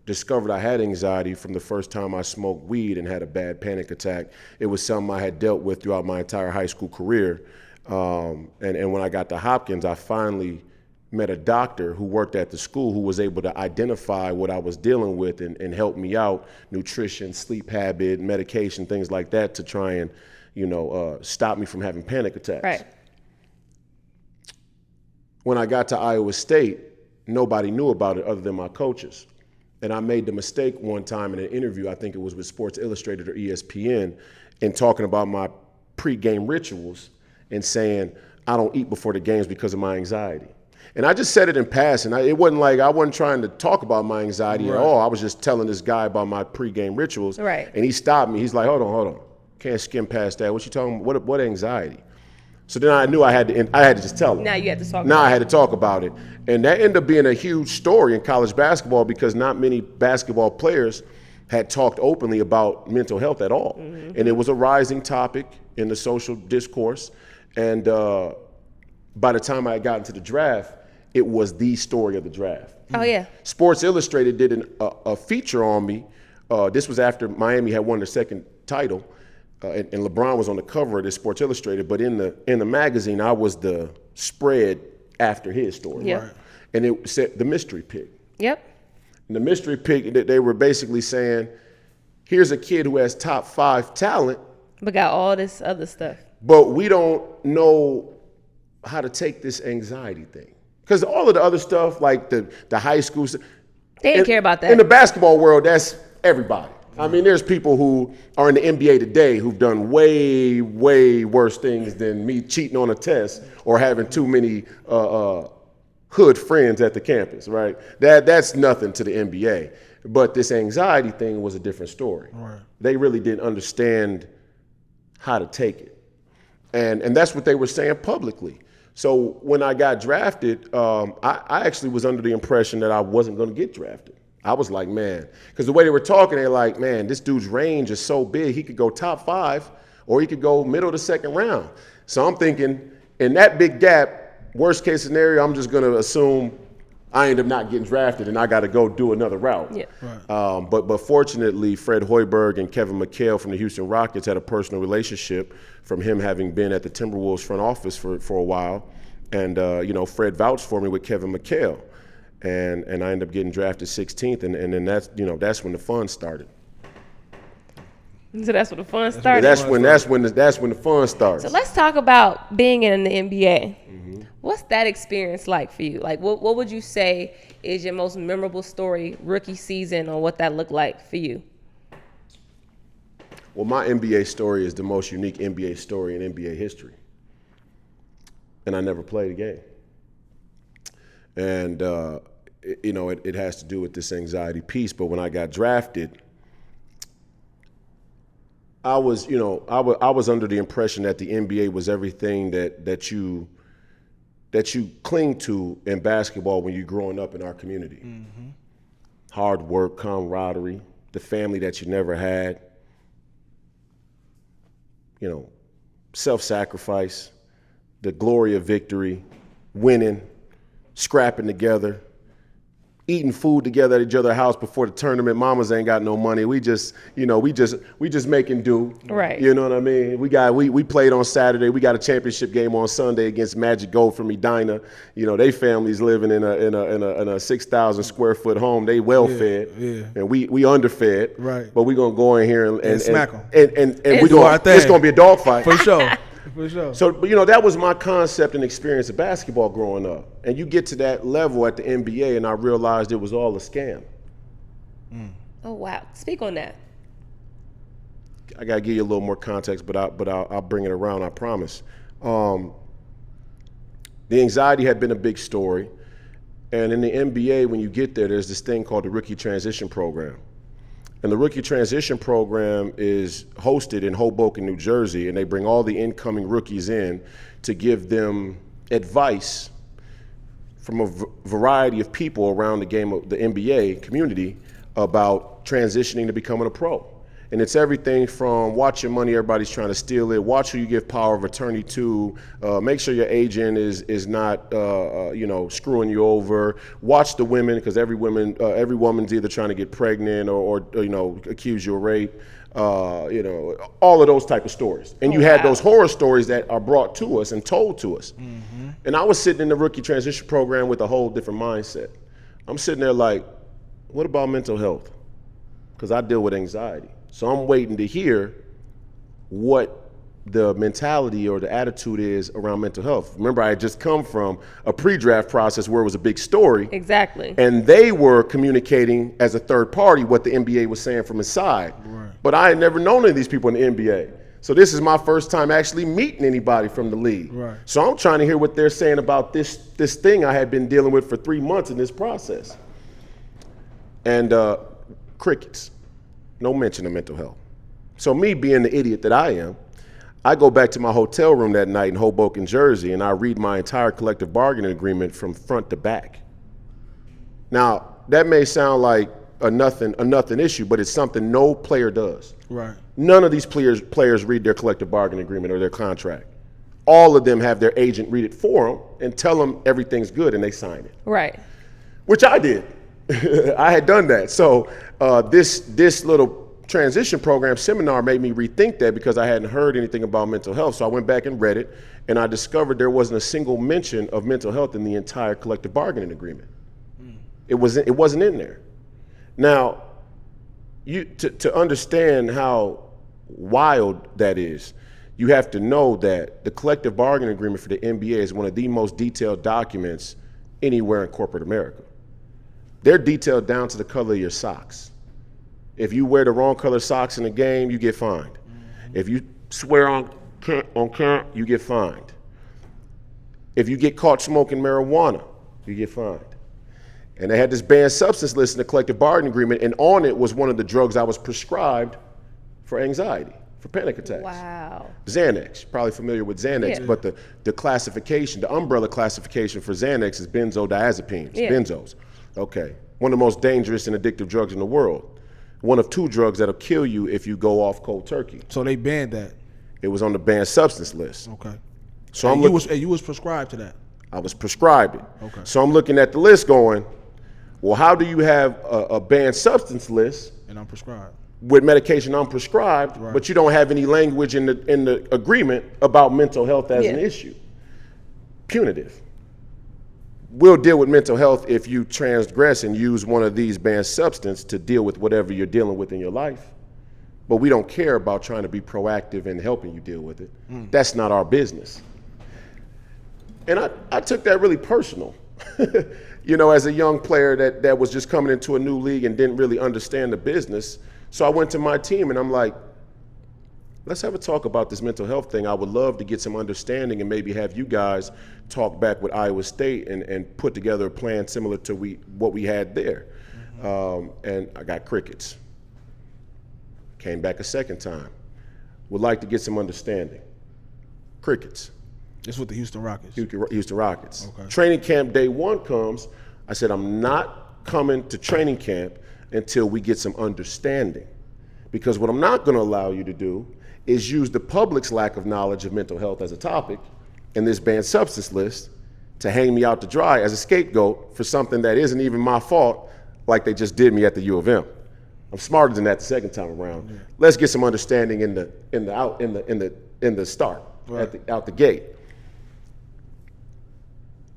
discovered I had anxiety from the first time I smoked weed and had a bad panic attack. It was something I had dealt with throughout my entire high school career, and when I got to Hopkins, I finally met a doctor who worked at the school who was able to identify what I was dealing with and help me out, nutrition, sleep habit, medication, things like that to try and, stop me from having panic attacks. Right. When I got to Iowa State, nobody knew about it other than my coaches. And I made the mistake one time in an interview, I think it was with Sports Illustrated or ESPN, in talking about my pre-game rituals and saying, I don't eat before the games because of my anxiety. And I just said it in passing. It wasn't like I wasn't trying to talk about my anxiety at all. I was just telling this guy about my pregame rituals. Right. And he stopped me. He's like, hold on. Can't skim past that. What you talking about? What anxiety? So then I knew I had to just tell him. Now you had to talk about it. Now I had to talk about it. And that ended up being a huge story in college basketball because not many basketball players had talked openly about mental health at all. Mm-hmm. And it was a rising topic in the social discourse. And by the time I had gotten to the draft, it was the story of the draft. Oh, yeah. Sports Illustrated did a feature on me. This was after Miami had won their second title, and LeBron was on the cover of this Sports Illustrated. But in the magazine, I was the spread after his story. Yep. Right? And it said the mystery pick. Yep. And the mystery pick, they were basically saying, here's a kid who has top 5 talent. But got all this other stuff. But we don't know how to take this anxiety thing. Because all of the other stuff, like the high school stuff. They didn't care about that. In the basketball world, that's everybody. I mean, there's people who are in the NBA today who've done way, way worse things than me cheating on a test or having too many hood friends at the campus, right? That's nothing to the NBA. But this anxiety thing was a different story. Right. They really didn't understand how to take it. And that's what they were saying publicly. So when I got drafted, I actually was under the impression that I wasn't going to get drafted. I was like, man, because the way they were talking, they're like, man, this dude's range is so big. He could go top 5 or he could go middle to second round. So I'm thinking in that big gap, worst case scenario, I'm just going to assume I end up not getting drafted and I got to go do another route. Yeah. Right. But fortunately, Fred Hoiberg and Kevin McHale from the Houston Rockets had a personal relationship from him having been at the Timberwolves front office for a while. And, Fred vouched for me with Kevin McHale. And I ended up getting drafted 16th. And then that's when the fun started. So that's when the fun started? That's when the fun starts. So let's talk about being in the NBA. Mm-hmm. What's that experience like for you? Like, what would you say is your most memorable story, rookie season, or what that looked like for you? Well, my NBA story is the most unique NBA story in NBA history. And I never played a game. And, it has to do with this anxiety piece. But when I got drafted, I was under the impression that the NBA was everything that you cling to in basketball when you're growing up in our community. Mm-hmm. Hard work, camaraderie, the family that you never had, self-sacrifice, the glory of victory, winning, scrapping together, eating food together at each other's house before the tournament. Mamas ain't got no money. We just making do. Right. You know what I mean? We played on Saturday. We got a championship game on Sunday against Magic Gold from Edina. They families living in a 6,000 square foot home. They well fed. Yeah. And we underfed. Right. But we gonna go in here and smack them. And it's gonna be a dogfight. For sure. For sure. So, that was my concept and experience of basketball growing up. And you get to that level at the NBA, and I realized it was all a scam. Mm. Oh, wow. Speak on that. I got to give you a little more context, but I'll bring it around, I promise. The anxiety had been a big story. And in the NBA, when you get there, there's this thing called the Rookie Transition Program. And the rookie transition program is hosted in Hoboken, New Jersey, and they bring all the incoming rookies in to give them advice from a variety of people around the game of the NBA community about transitioning to becoming a pro. And it's everything from watch your money, everybody's trying to steal it, watch who you give power of attorney to, make sure your agent is not screwing you over, watch the women, because every woman's either trying to get pregnant or accuse you of rape, all of those type of stories. And you had those horror stories that are brought to us and told to us. Mm-hmm. And I was sitting in the rookie transition program with a whole different mindset. I'm sitting there like, what about mental health? Because I deal with anxiety. So I'm waiting to hear what the mentality or the attitude is around mental health. Remember, I had just come from a pre-draft process where it was a big story. Exactly. And they were communicating as a third party what the NBA was saying from inside. Right. But I had never known any of these people in the NBA. So this is my first time actually meeting anybody from the league. Right. So I'm trying to hear what they're saying about this thing I had been dealing with for 3 months in this process. And crickets. No mention of mental health. So me being the idiot that I am, I go back to my hotel room that night in Hoboken, Jersey, and I read my entire collective bargaining agreement from front to back. Now, that may sound like a nothing issue, but it's something no player does. Right. None of these players read their collective bargaining agreement or their contract. All of them have their agent read it for them and tell them everything's good, and they sign it. Right. Which I did. I had done that. So this little transition program seminar made me rethink that because I hadn't heard anything about mental health. So I went back and read it, and I discovered there wasn't a single mention of mental health in the entire collective bargaining agreement. It wasn't in there. Now, to understand how wild that is, you have to know that the collective bargaining agreement for the NBA is one of the most detailed documents anywhere in corporate America. They're detailed down to the color of your socks. If you wear the wrong color socks in the game, you get fined. Mm-hmm. If you swear on camera, you get fined. If you get caught smoking marijuana, you get fined. And they had this banned substance list in the collective bargaining agreement, and on it was one of the drugs I was prescribed for anxiety, for panic attacks. Wow. Xanax, you're probably familiar with Xanax, but the classification, the umbrella classification for Xanax is benzodiazepines, benzos. Okay, one of the most dangerous and addictive drugs in the world. One of 2 drugs that'll kill you if you go off cold turkey. So they banned that? It was on the banned substance list. Okay. So you was prescribed to that? I was prescribed it. Okay. So I'm looking at the list going, well, how do you have a banned substance list? And I'm prescribed. With medication I'm prescribed, right, but you don't have any language in the agreement about mental health as an issue. Punitive. We'll deal with mental health if you transgress and use one of these banned substances to deal with whatever you're dealing with in your life. But we don't care about trying to be proactive in helping you deal with it. That's not our business. And I took that really personal. As a young player that was just coming into a new league and didn't really understand the business. So I went to my team and I'm like, let's have a talk about this mental health thing. I would love to get some understanding and maybe have you guys talk back with Iowa State and put together a plan similar to what we had there. Mm-hmm. And I got crickets. Came back a second time. Would like to get some understanding. Crickets. This with the Houston Rockets? Houston Rockets. Okay. Training camp day 1 comes. I said, I'm not coming to training camp until we get some understanding. Because what I'm not going to allow you to do is use the public's lack of knowledge of mental health as a topic in this banned substance list to hang me out to dry as a scapegoat for something that isn't even my fault, like they just did me at the U of M. I'm smarter than that the second time around. Yeah. Let's get some understanding in the start, right, out the gate.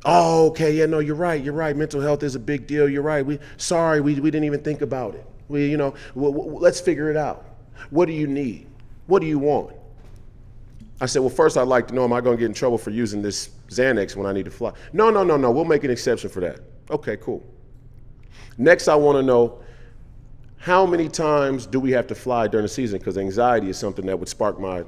Oh, okay, yeah, no, you're right. Mental health is a big deal. You're right. We didn't even think about it. Let's figure it out. What do you need? What do you want? I said, well, first I'd like to know, am I going to get in trouble for using this Xanax when I need to fly? No, we'll make an exception for that. Okay, cool. Next, I want to know, how many times do we have to fly during the season? Because anxiety is something that would spark my...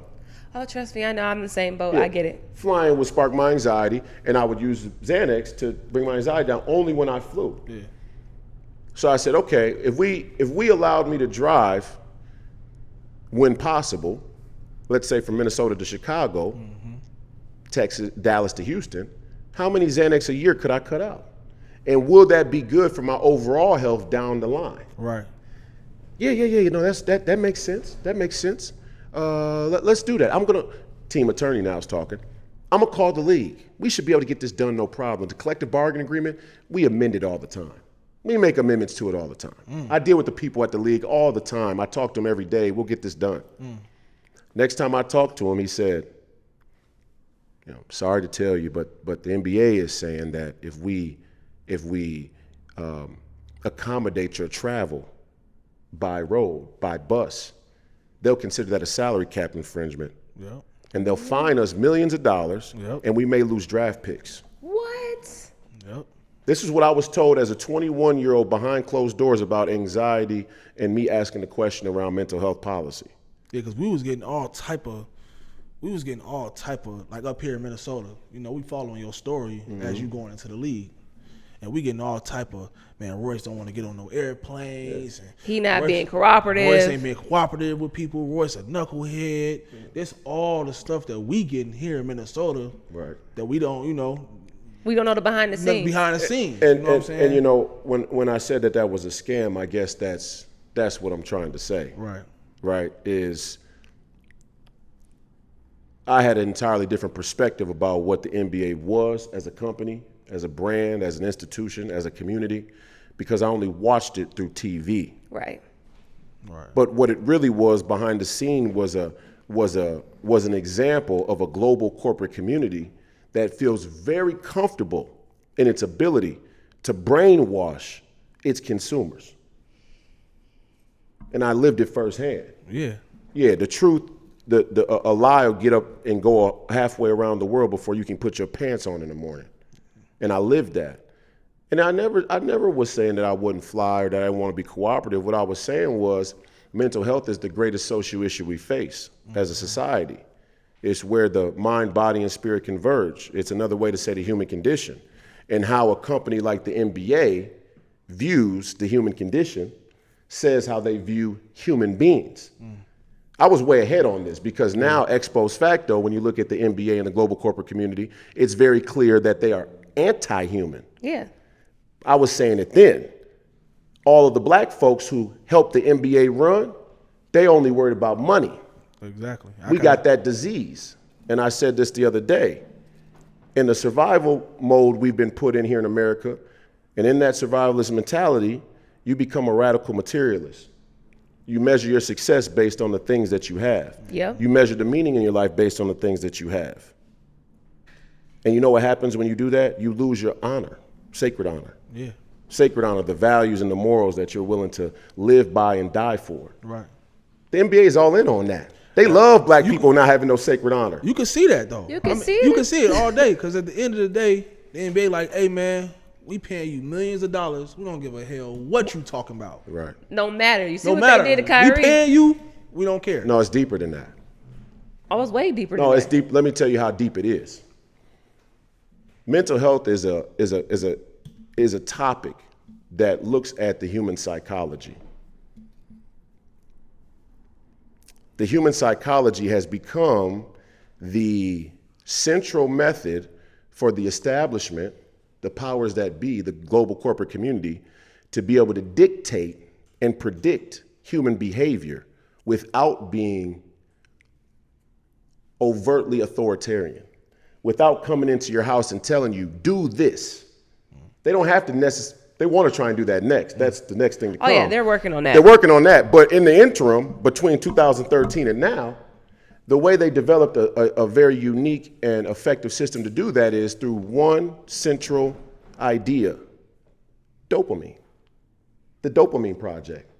Oh, trust me, I know I'm in the same boat. Yeah. I get it. Flying would spark my anxiety, and I would use Xanax to bring my anxiety down only when I flew. Yeah. So I said, okay, if we allowed me to drive when possible, let's say from Minnesota to Chicago, Texas, Dallas to Houston, how many Xanax a year could I cut out? And will that be good for my overall health down the line? Right. Yeah. You know, that makes sense. That makes sense. Let's do that. Team attorney now is talking. I'm gonna call the league. We should be able to get this done, no problem. The collective bargaining agreement, we amend it all the time. We make amendments to it all the time. I deal with the people at the league all the time. I talk to them every day. We'll get this done. Next time I talked to him, he said, sorry to tell you, but the NBA is saying that if we accommodate your travel by road, by bus, they'll consider that a salary cap infringement. Yep. And they'll fine us millions of dollars, and we may lose draft picks. What? Yep. This is what I was told as a 21-year-old behind closed doors about anxiety and me asking the question around mental health policy. Yeah, because we was getting all type of, like up here in Minnesota, we following your story as you going into the league. And we getting all type of, man, Royce don't want to get on no airplanes. And he not being cooperative. Royce ain't being cooperative with people. Royce a knucklehead. That's all the stuff that we getting here in Minnesota. Right. That we don't, we don't know the behind the scenes. Behind the scenes. And, you know what I'm saying? And when I said that was a scam, I guess that's what I'm trying to say. Right. Right, is I had an entirely different perspective about what the NBA was as a company, as a brand, as an institution, as a community, because I only watched it through TV. Right. But what it really was behind the scene was an example of a global corporate community that feels very comfortable in its ability to brainwash its consumers. And I lived it firsthand. Yeah. Yeah, the truth, a lie will get up and go halfway around the world before you can put your pants on in the morning. And I lived that. And I never was saying that I wouldn't fly or that I didn't want to be cooperative. What I was saying was mental health is the greatest social issue we face as a society. It's where the mind, body, and spirit converge. It's another way to say the human condition. And how a company like the NBA views the human condition says how they view human beings. I was way ahead on this because now, ex post facto, when you look at the NBA and the global corporate community, it's very clear that they are anti-human. Yeah. I was saying it then. All of the black folks who helped the NBA run, they only worried about money. Exactly. We got that disease. And I said this the other day. In the survival mode we've been put in here in America, and in that survivalist mentality, you become a radical materialist. You measure your success based on the things that you have. Yeah. You measure the meaning in your life based on the things that you have. And you know what happens when you do that? You lose your honor, sacred honor. Yeah. Sacred honor, the values and the morals that you're willing to live by and die for. Right. The NBA is all in on that. They love black people not having no sacred honor. You can see that though. You can see You it. can see it all day because at the end of the day, the NBA like, hey man, we paying you millions of dollars. We don't give a hell what you talking about. Right. No matter. You see No what matter. they did to Kyrie? We paying you. We don't care. No, it's deeper than that. I was way deeper than No, that. it's deep. Let me tell you how deep it is. Mental health is a topic that looks at the human psychology. The human psychology has become the central method for the establishment, the powers that be, the global corporate community, to be able to dictate and predict human behavior without being overtly authoritarian, without coming into your house and telling you, do this. They don't have to they want to try and do that next. That's the next thing to come. Oh yeah, they're working on that. They're working on that. But in the interim, between 2013 and now, the way they developed a very unique and effective system to do that is through one central idea, dopamine, the dopamine project.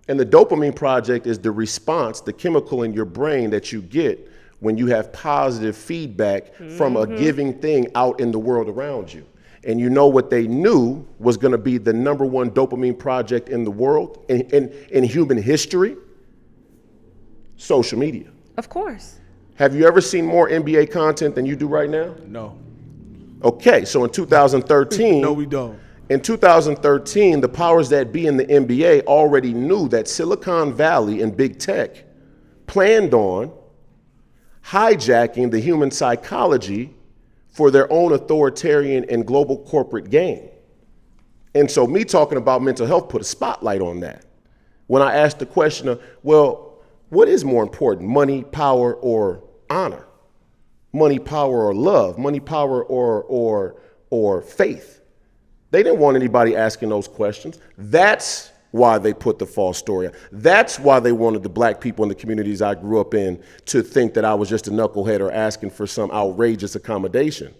And the dopamine project is the response, the chemical in your brain that you get when you have positive feedback from a giving thing out in the world around you. And you know what they knew was going to be the #1 dopamine project in the world, in human history? Social media. Of course. Have you ever seen more NBA content than you do right now? No. Okay, so in 2013, No, we don't. In 2013, the powers that be in the NBA already knew that Silicon Valley and big tech planned on hijacking the human psychology for their own authoritarian and global corporate gain. And so me talking about mental health put a spotlight on that. When I asked the question of, well, what is more important, money, power, or honor? Money, power, or love? Money, power, or faith? They didn't want anybody asking those questions. That's why they put the false story out. That's why they wanted the black people in the communities I grew up in to think that I was just a knucklehead or asking for some outrageous accommodation.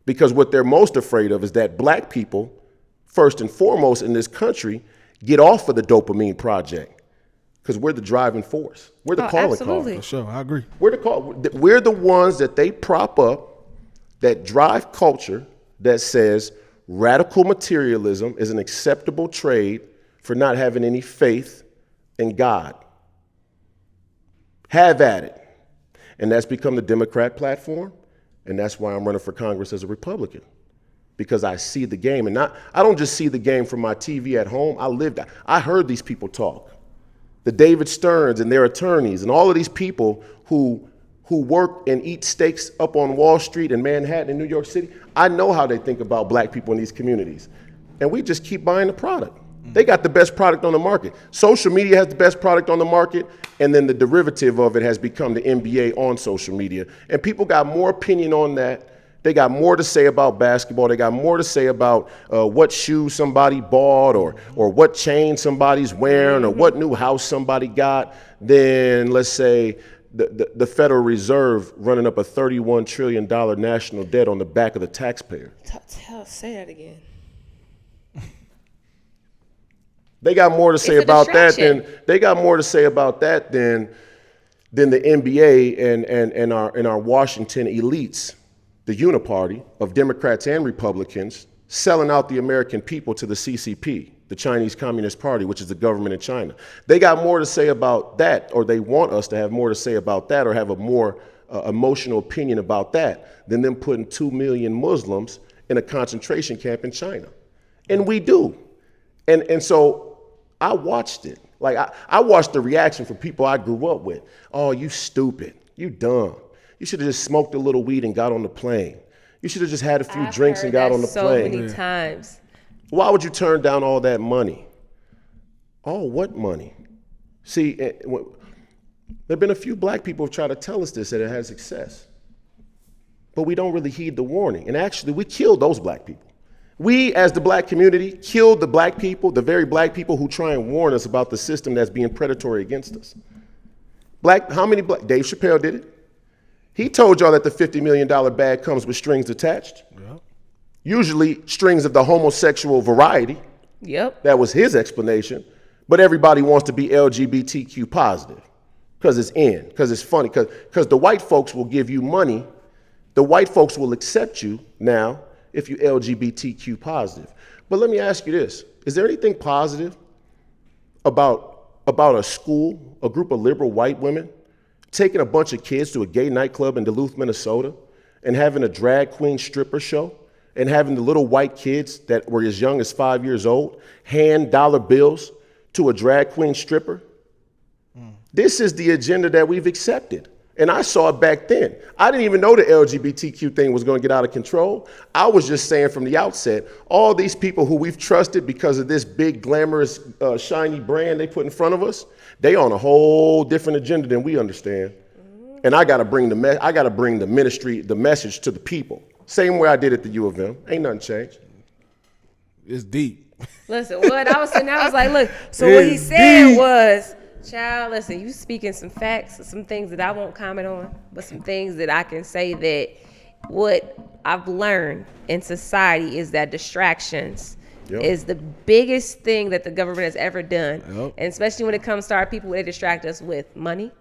Because what they're most afraid of is that black people, first and foremost in this country, get off of the dopamine project. Because we're the driving force. We're the calling card. For sure, I agree. We're the ones that they prop up, that drive culture that says radical materialism is an acceptable trade for not having any faith in God. Have at it. And that's become the Democrat platform, and that's why I'm running for Congress as a Republican. Because I see the game, and I don't just see the game from my TV at home. I heard these people talk. The David Stearns and their attorneys and all of these people who work and eat steaks up on Wall Street in Manhattan and New York City. I know how they think about black people in these communities. And we just keep buying the product. They got the best product on the market. Social media has the best product on the market, and then the derivative of it has become the NBA on social media. And people got more opinion on that. They got more to say about basketball. They got more to say about what shoes somebody bought or what chain somebody's wearing or what new house somebody got than, let's say, the Federal Reserve running up a $31 trillion national debt on the back of the taxpayer. Say that again. They got more to say about that than the NBA and our Washington elites, the uniparty of Democrats and Republicans, selling out the American people to the CCP, the Chinese Communist Party, which is the government in China. They got more to say about that, or they want us to have more to say about that, or have a more emotional opinion about that than them putting 2 million Muslims in a concentration camp in China. And we do. And so I watched it. Like I watched the reaction from people I grew up with. Oh, you stupid. You dumb. You should have just smoked a little weed and got on the plane. You should have just had a few drinks and got on the plane. So many times. Why would you turn down all that money? Oh, what money? See, there have been a few black people who try to tell us this, that it has success. But we don't really heed the warning. And actually, we killed those black people. We, as the black community, killed the black people, the very black people who try and warn us about the system that's being predatory against us. Dave Chappelle did it. He told y'all that the $50 million bag comes with strings attached. Yep. Usually strings of the homosexual variety. Yep. That was his explanation. But everybody wants to be LGBTQ positive because it's in, because it's funny, because the white folks will give you money. The white folks will accept you now if you're LGBTQ positive. But let me ask you this. Is there anything positive about a school, a group of liberal white women, taking a bunch of kids to a gay nightclub in Duluth, Minnesota, and having a drag queen stripper show, and having the little white kids that were as young as 5 years old hand dollar bills to a drag queen stripper? This is the agenda that we've accepted. And I saw it back then. I didn't even know the LGBTQ thing was going to get out of control. I was just saying from the outset, all these people who we've trusted because of this big, glamorous, shiny brand they put in front of us, they on a whole different agenda than we understand. And I got to bring the ministry, the message to the people. Same way I did at the U of M. Ain't nothing changed. It's deep. Listen, what I was saying, I was like, look, so what he said was, child, listen, you speaking some facts, some things that I won't comment on, but some things that I can say that what I've learned in society is that distractions is the biggest thing that the government has ever done. Yep. And especially when it comes to our people, they distract us with money,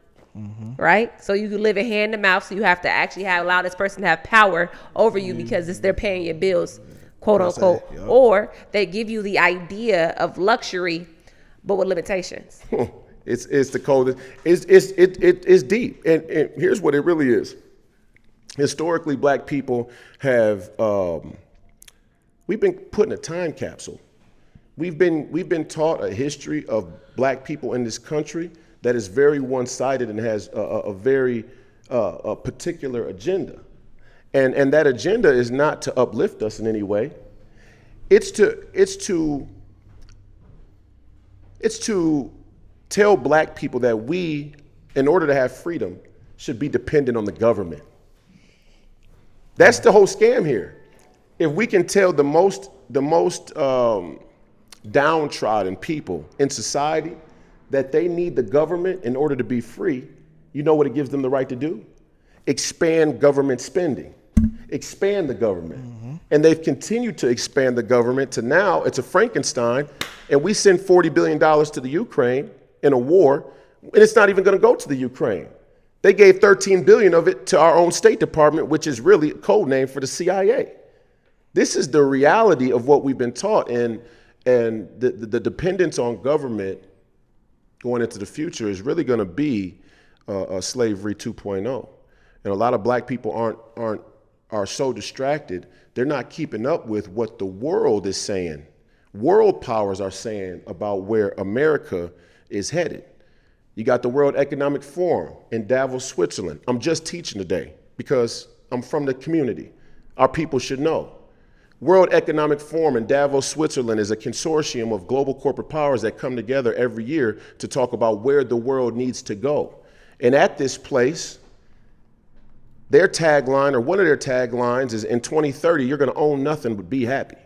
right? So you can live it hand to mouth, so you have to actually allow this person to have power over you because they're paying your bills, quote unquote. Or they give you the idea of luxury, but with limitations. It's the coldest. It's deep, and here's what it really is. Historically, black people have We've been put in a time capsule. We've been taught a history of black people in this country that is very one-sided and has a very particular agenda. And that agenda is not to uplift us in any way. It's to tell black people that we, in order to have freedom, should be dependent on the government. That's the whole scam here. If we can tell the most downtrodden people in society that they need the government in order to be free, you know what it gives them the right to do? Expand government spending. Expand the government. Mm-hmm. And they've continued to expand the government to now it's a Frankenstein, and we send $40 billion to the Ukraine in a war, and it's not even going to go to the Ukraine. They gave $13 billion of it to our own State Department, which is really a code name for the CIA. This is the reality of what we've been taught, and the dependence on government going into the future is really going to be a slavery 2.0. And a lot of black people are so distracted, they're not keeping up with what the world is saying. World powers are saying about where America is headed. You got the World Economic Forum in Davos, Switzerland. I'm just teaching today because I'm from the community. Our people should know. World Economic Forum in Davos, Switzerland is a consortium of global corporate powers that come together every year to talk about where the world needs to go. And at this place, their tagline, or one of their taglines, is in 2030, you're going to own nothing but be happy.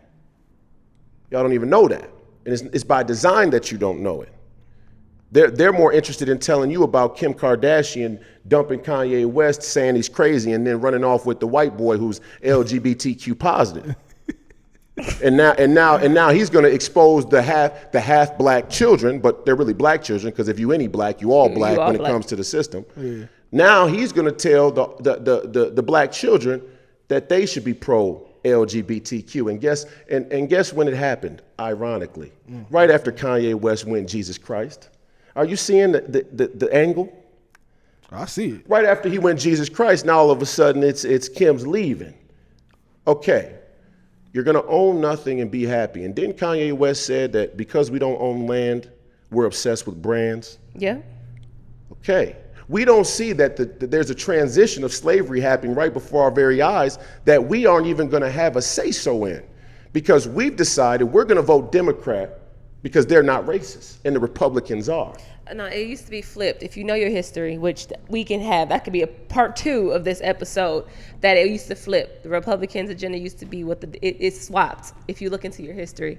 Y'all don't even know that. And it's by design that you don't know it. They're more interested in telling you about Kim Kardashian dumping Kanye West, saying he's crazy, and then running off with the white boy who's LGBTQ positive. and now he's going to expose the half black children, but they're really black children because if you any black, you all black when it comes to the system. Yeah. Now he's going to tell the black children that they should be pro LGBTQ, and guess when it happened? Ironically, right after Kanye West went Jesus Christ. Are you seeing the angle? I see it. Right after he went Jesus Christ, now all of a sudden it's Kim's leaving. Okay, you're gonna own nothing and be happy. And didn't Kanye West said that because we don't own land, we're obsessed with brands? Yeah. Okay. We don't see that there's a transition of slavery happening right before our very eyes that we aren't even gonna have a say-so in. Because we've decided we're gonna vote Democrat because they're not racist, and the Republicans are. No, it used to be flipped. If you know your history, which we can have, that could be a part 2 of this episode, that it used to flip. The Republicans' agenda used to be it swapped, if you look into your history.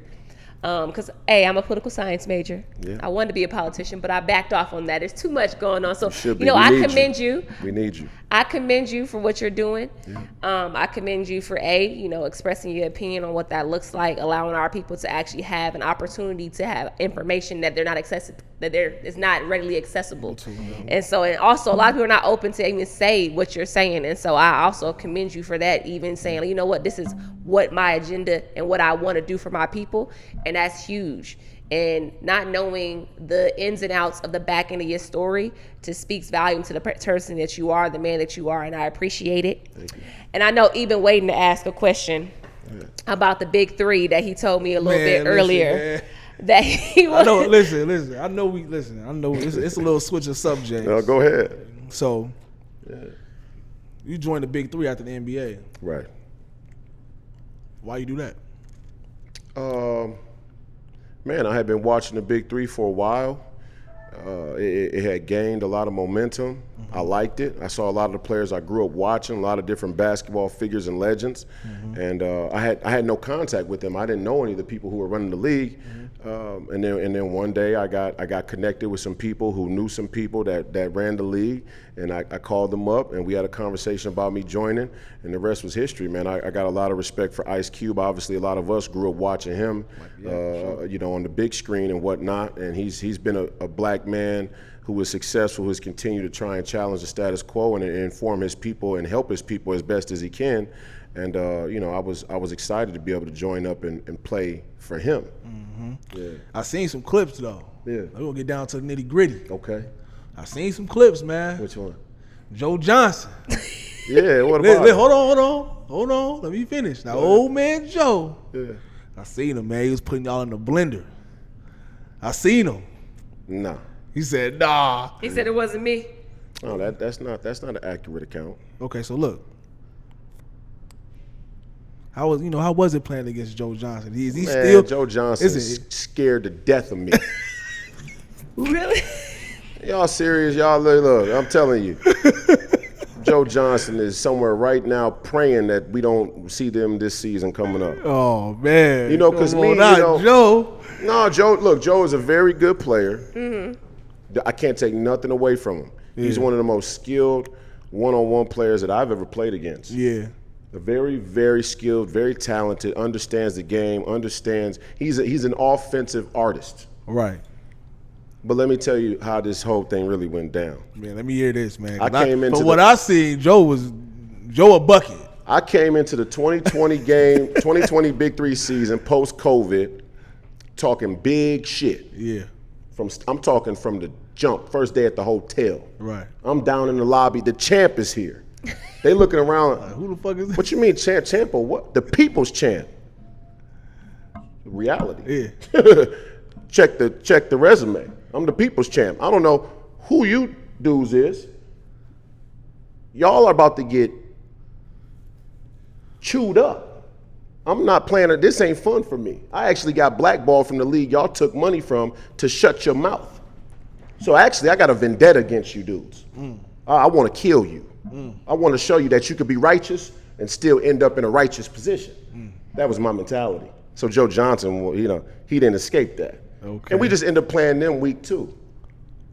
Because, I'm a political science major. Yeah. I wanted to be a politician, but I backed off on that. There's too much going on. So, I commend you. We need you. I commend you for what you're doing. Yeah. I commend you for expressing your opinion on what that looks like, allowing our people to actually have an opportunity to have information that they're not is not readily accessible. And also a lot of people are not open to even say what you're saying. And so I also commend you for that, even saying, you know what, this is what my agenda and what I want to do for my people. And that's huge. And not knowing the ins and outs of the back end of your story just speaks volume to the person that you are, the man that you are, and I appreciate it. Thank you. And I know even waiting to ask a question about the big 3 that he told me a little bit earlier. That he was. I know. Listen. I know it's a little switch of subjects. No, go ahead. So, you joined the big 3 after the NBA, right? Why you do that? Man, I had been watching the Big 3 for a while. It had gained a lot of momentum. Mm-hmm. I liked it. I saw a lot of the players I grew up watching, a lot of different basketball figures and legends. Mm-hmm. And I had no contact with them. I didn't know any of the people who were running the league. Mm-hmm. And then one day I got connected with some people who knew some people that ran the league, and I called them up and we had a conversation about me joining, and the rest was history, man. I got a lot of respect for Ice Cube. Obviously, a lot of us grew up watching him, sure. On the big screen and whatnot. And he's been a black man who is successful, who has continued to try and challenge the status quo and inform his people and help his people as best as he can. And I was excited to be able to join up and play for him. Mm-hmm. Yeah. I seen some clips though. Yeah. We're gonna get down to the nitty gritty. Okay. I seen some clips, man. Which one? Joe Johnson. Yeah. What about? Hold on. Hold on. Let me finish. Now, old man Joe. Yeah. I seen him, man. He was putting y'all in the blender. I seen him. Nah. He said, nah. He said it wasn't me. No, that's not an accurate account. Okay, so look. How was it playing against Joe Johnson? Is he still Joe Johnson's scared to death of me. Really? Y'all serious? Y'all look, I'm telling you. Joe Johnson is somewhere right now praying that we don't see them this season coming up. Oh man. You know, because me, Joe. No, Joe. Look, Joe is a very good player. Mm-hmm. I can't take nothing away from him. Yeah. He's one of the most skilled one-on-one players that I've ever played against. Yeah. A very, very skilled, very talented. Understands the game. Understands. He's an offensive artist. Right. But let me tell you how this whole thing really went down. Man, let me hear this, man. From what I seen, Joe a bucket. I came into the 2020 2020 Big 3 season post-COVID talking big shit. Yeah. I'm talking from the jump, first day at the hotel. Right. I'm down in the lobby. The champ is here. They looking around. Who the fuck is this? What you mean champ or what? The people's champ. Reality. Yeah. Check the resume. I'm the people's champ. I don't know who you dudes is. Y'all are about to get chewed up. I'm not playing it. This ain't fun for me. I actually got blackballed from the league y'all took money from to shut your mouth. So actually, I got a vendetta against you dudes. I want to kill you. I want to show you that you could be righteous and still end up in a righteous position. That was my mentality. So Joe Johnson, he didn't escape that. Okay. And we just ended up playing them week 2.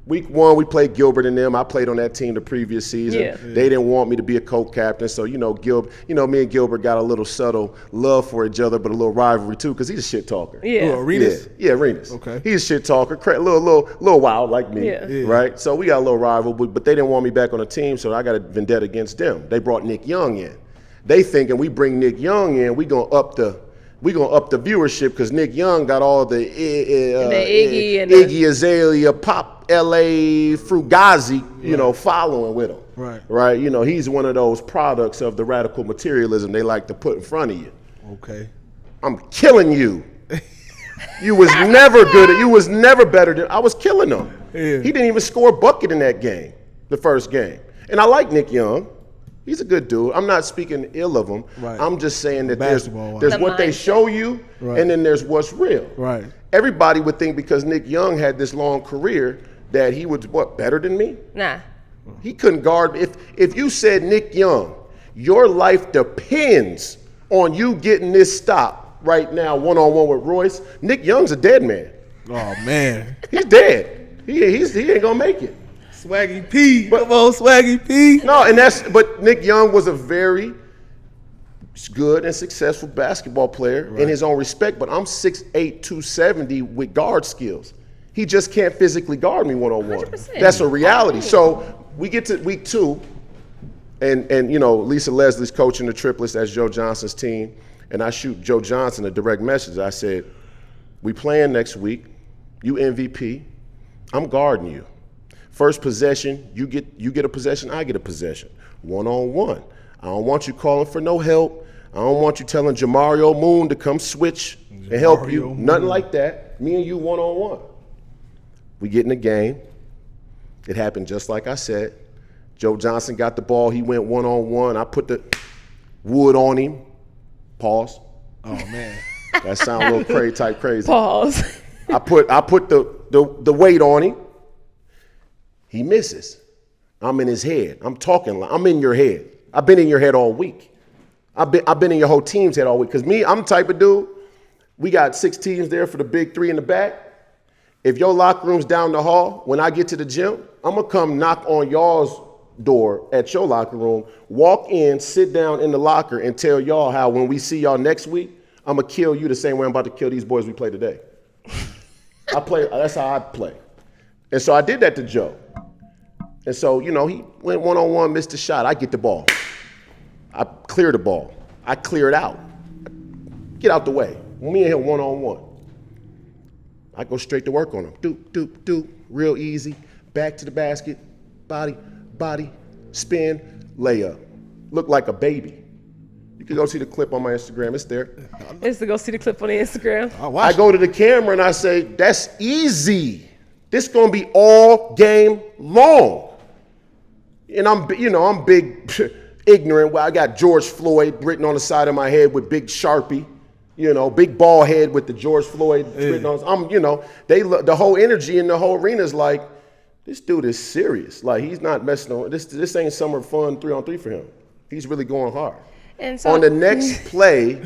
Week 1, we played Gilbert and them. I played on that team the previous season. Yeah. They didn't want me to be a co-captain, so me and Gilbert got a little subtle love for each other, but a little rivalry too, because he's a shit talker. Yeah. Arenas? Yeah, Arenas. Okay. He's a shit talker, little wild like me, Yeah. right? So we got a little rival, but they didn't want me back on the team, so I got a vendetta against them. They brought Nick Young in. They thinking we bring Nick Young in, we gonna up the viewership because Nick Young got all the Iggy Azalea, Pop LA, Frugazi, following with him. Right. He's one of those products of the radical materialism they like to put in front of you. Okay. I'm killing you. You was never good. You was never better than I was killing him. Yeah. He didn't even score a bucket in that game, the first game. And I like Nick Young. He's a good dude. I'm not speaking ill of him. Right. I'm just saying that there's The what they show you, right, and then there's what's real. Right. Everybody would think because Nick Young had this long career that he was better than me? Nah. He couldn't guard me. If you said Nick Young, your life depends on you getting this stop right now one-on-one with Royce, Nick Young's a dead man. Oh man. He's dead. He ain't gonna make it. Swaggy P. Come on, Swaggy P. No, but Nick Young was a very good and successful basketball player in his own respect, but I'm 6'8", 270 with guard skills. He just can't physically guard me one-on-one. 100%. That's a reality. So we get to week 2, and Lisa Leslie's coaching the triplets. That's Joe Johnson's team, and I shoot Joe Johnson a direct message. I said, we playing next week. You MVP. I'm guarding you. First possession, you get a possession, I get a possession. One-on-one. I don't want you calling for no help. I don't want you telling Jamario Moon to come switch and help you. Nothing like that. Me and you one-on-one. We get in the game. It happened just like I said. Joe Johnson got the ball. He went one-on-one. I put the wood on him. Pause. Oh, man. That sound a little crazy. Pause. I put the weight on him. He misses. I'm in his head. I'm in your head. I've been in your head all week. I've been in your whole team's head all week. Because me, I'm the type of dude, we got 6 teams there for the big 3 in the back. If your locker room's down the hall, when I get to the gym, I'm going to come knock on y'all's door at your locker room, walk in, sit down in the locker, and tell y'all how when we see y'all next week, I'm going to kill you the same way I'm about to kill these boys we play today. That's how I play. And so I did that to Joe. And so, he went one-on-one, missed the shot. I get the ball. I clear the ball. I clear it out. Get out the way. When me and him one-on-one, I go straight to work on him. Doop, real easy. Back to the basket. Body, spin, layup. Look like a baby. can go see the clip on my Instagram. It's there. It's to go see the clip on the Instagram. I go to the camera and I say, that's easy. This going to be all game long. And I'm big, ignorant. Well, I got George Floyd written on the side of my head with big Sharpie. Big ball head with the George Floyd written on. The whole energy in the whole arena is like, this dude is serious. Like, he's not messing on. This ain't summer fun 3-on-3 for him. He's really going hard. And so, on the next play,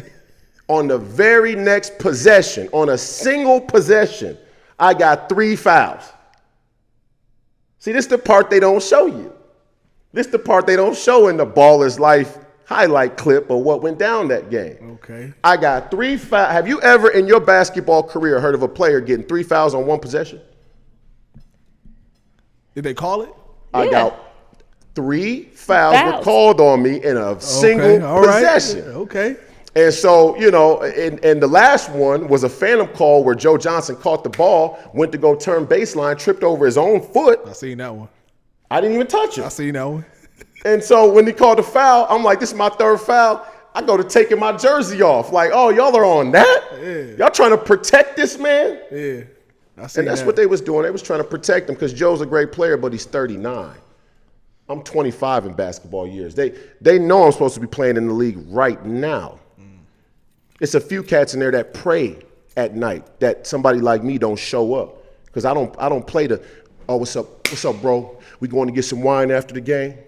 on the very next possession, on a single possession, I got 3 fouls. See, this is the part they don't show you. This is the part they don't show in the Baller's Life highlight clip of what went down that game. Okay. I got 3 fouls. Have you ever in your basketball career heard of a player getting 3 fouls on one possession? Did they call it? I got 3 fouls were called on me in a single possession. Okay. And so, and the last one was a phantom call where Joe Johnson caught the ball, went to go turn baseline, tripped over his own foot. I seen that one. I didn't even touch it. I seen that one. And so when he called the foul, I'm like, this is my 3rd foul. I go to taking my jersey off. Like, oh, y'all are on that? Yeah. Y'all trying to protect this man? Yeah. I seen And that's that. what they was doing. They was trying to protect him because Joe's a great player, but he's 39. I'm 25 in basketball years. They know I'm supposed to be playing in the league right now. It's a few cats in there that pray at night that somebody like me don't show up because I don't play the, oh, what's up, bro? We going to get some wine after the game?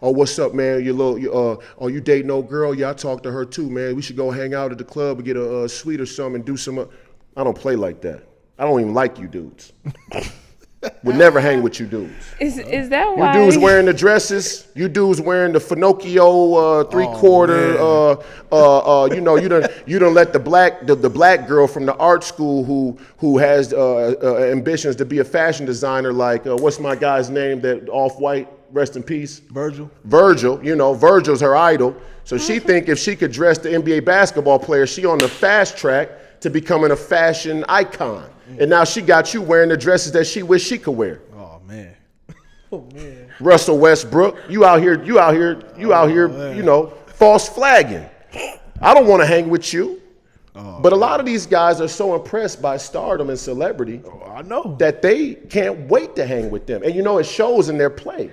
Oh, what's up, man? You dating no girl? Yeah, I talked to her too, man. We should go hang out at the club and get a sweet or something and do some. I don't play like that. I don't even like you dudes. Would never hang with you dudes. Is that why? You dudes wearing the dresses. You dudes wearing the Finocchio 3/4. You don't let the black girl from the art school who has ambitions to be a fashion designer. Like what's my guy's name? That Off-White. Rest in peace. Virgil, Virgil's her idol. So she think if she could dress the NBA basketball player, she on the fast track to becoming a fashion icon. And now she got you wearing the dresses that she wish she could wear. Oh man. Russell Westbrook, you out here, false flagging. I don't want to hang with you. But a lot of these guys are so impressed by stardom and celebrity I know that they can't wait to hang with them. And it shows in their play.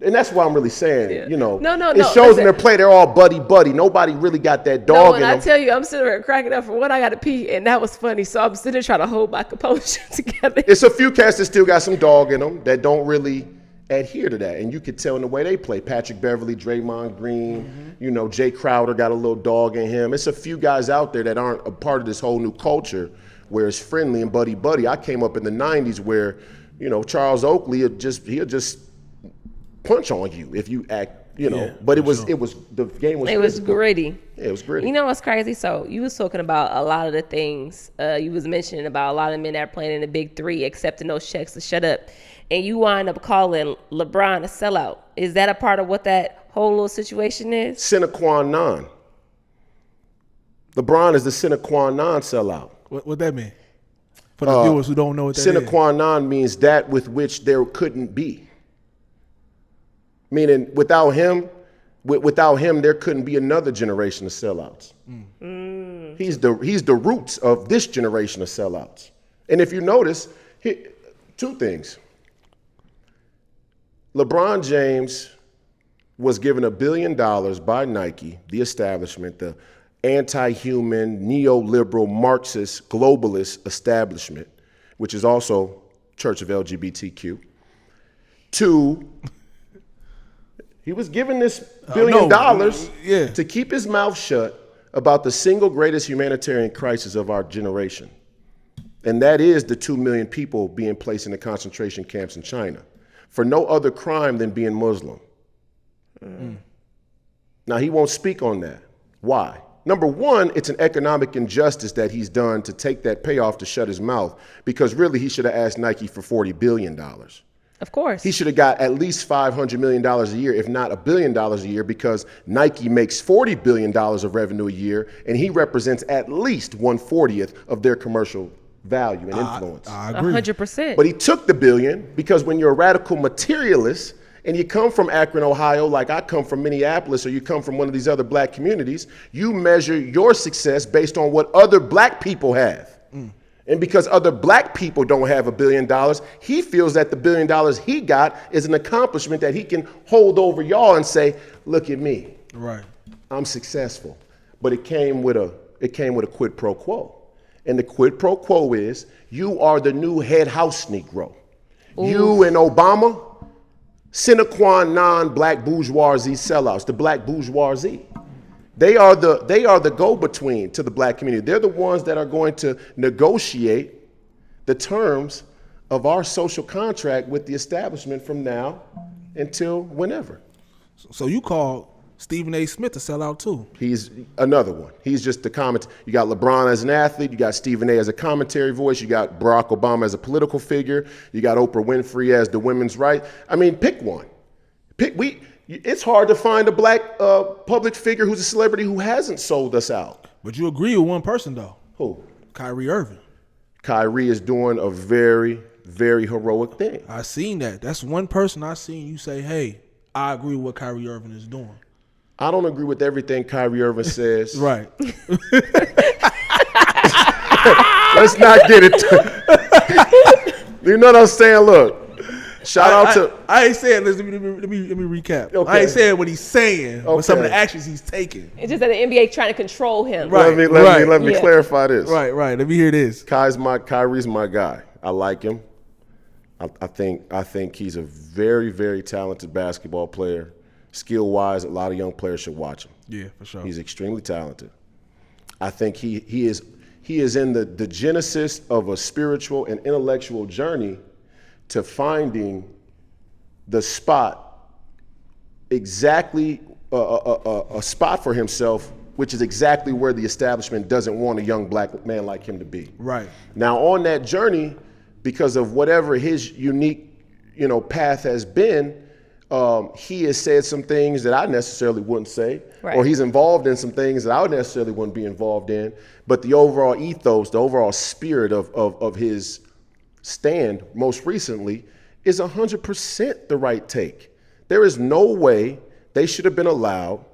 And that's why I'm really saying, No. it shows in their play. They're all buddy. Nobody really got that dog in them. I tell you, I'm sitting there cracking up for what I got to pee, and that was funny. So I'm sitting there trying to hold my composure together. It's a few cats that still got some dog in them that don't really adhere to that. And you could tell in the way they play. Patrick Beverly, Draymond Green, Jay Crowder got a little dog in him. It's a few guys out there that aren't a part of this whole new culture where it's friendly and buddy. I came up in the 90s where, Charles Oakley, he'll just punch on you if you act, but it was the game was. It was gritty. Yeah, it was gritty. You know what's crazy? So you was talking about a lot of the things you was mentioning about a lot of men that are playing in the big 3, accepting those checks to shut up, and you wind up calling LeBron a sellout. Is that a part of what that whole little situation is? Sine qua non. LeBron is the sine qua non sellout. what that mean for the viewers who don't know what that is. Sine qua non means that with which there couldn't be. Meaning, without him, there couldn't be another generation of sellouts. He's the roots of this generation of sellouts. And if you notice, 2 things. LeBron James was given $1 billion by Nike, the establishment, the anti-human, neoliberal, Marxist, globalist establishment, which is also Church of LGBTQ. 2. He was given this $1 billion to keep his mouth shut about the single greatest humanitarian crisis of our generation. And that is the 2 million people being placed in the concentration camps in China for no other crime than being Muslim. Now, he won't speak on that. Why? Number one, it's an economic injustice that he's done to take that payoff to shut his mouth, because really he should have asked Nike for $40 billion. Of course. He should have got at least $500 million a year, if not $1 billion a year, because Nike makes $40 billion of revenue a year, and he represents at least 1/40 of their commercial value and influence. I agree. 100%. But he took the $1 billion because when you're a radical materialist and you come from Akron, Ohio, like I come from Minneapolis, or you come from one of these other black communities, you measure your success based on what other black people have. And because other black people don't have $1 billion, he feels that the $1 billion he got is an accomplishment that he can hold over y'all and say, look at me. Right. I'm successful. But it came with a quid pro quo. And the quid pro quo is you are the new head house Negro. Ooh. You and Obama, sine qua non black bourgeoisie sellouts, the black bourgeoisie. They are the go-between to the black community. They're the ones that are going to negotiate the terms of our social contract with the establishment from now until whenever. So you call Stephen A. Smith a sellout too? He's another one. He's just the comment. You got LeBron as an athlete. You got Stephen A. as a commentary voice. You got Barack Obama as a political figure. You got Oprah Winfrey as the women's right. I mean, pick one. It's hard to find a black public figure who's a celebrity who hasn't sold us out. But you agree with one person, though. Who? Kyrie Irving. Kyrie is doing a very, very heroic thing. I seen that. That's one person I seen you say, hey, I agree with what Kyrie Irving is doing. I don't agree with everything Kyrie Irving says. Right. Let's not get it. You know what I'm saying? Look. Shout out to. I ain't saying this. Let me recap. Okay. I ain't saying what he's saying, but some of the actions he's taking. It's just that the NBA trying to control him. Right. Let me clarify this. Right. Let me hear this. Kyrie's my guy. I like him. I think he's a very, very talented basketball player. Skill-wise, a lot of young players should watch him. Yeah, for sure. He's extremely talented. I think he is in the genesis of a spiritual and intellectual journey to finding the spot, exactly a spot for himself, which is exactly where the establishment doesn't want a young black man like him to be. Right. Now, on that journey, because of whatever his unique, path has been, he has said some things that I necessarily wouldn't say, right. Or he's involved in some things that I necessarily wouldn't be involved in. But the overall ethos, the overall spirit of his stand most recently is 100% the right take. There is no way they should have been allowed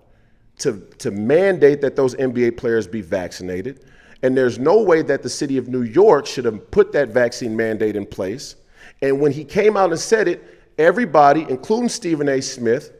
to mandate that those NBA players be vaccinated. And there's no way that the city of New York should have put that vaccine mandate in place. And when he came out and said it, everybody, including Stephen A. Smith,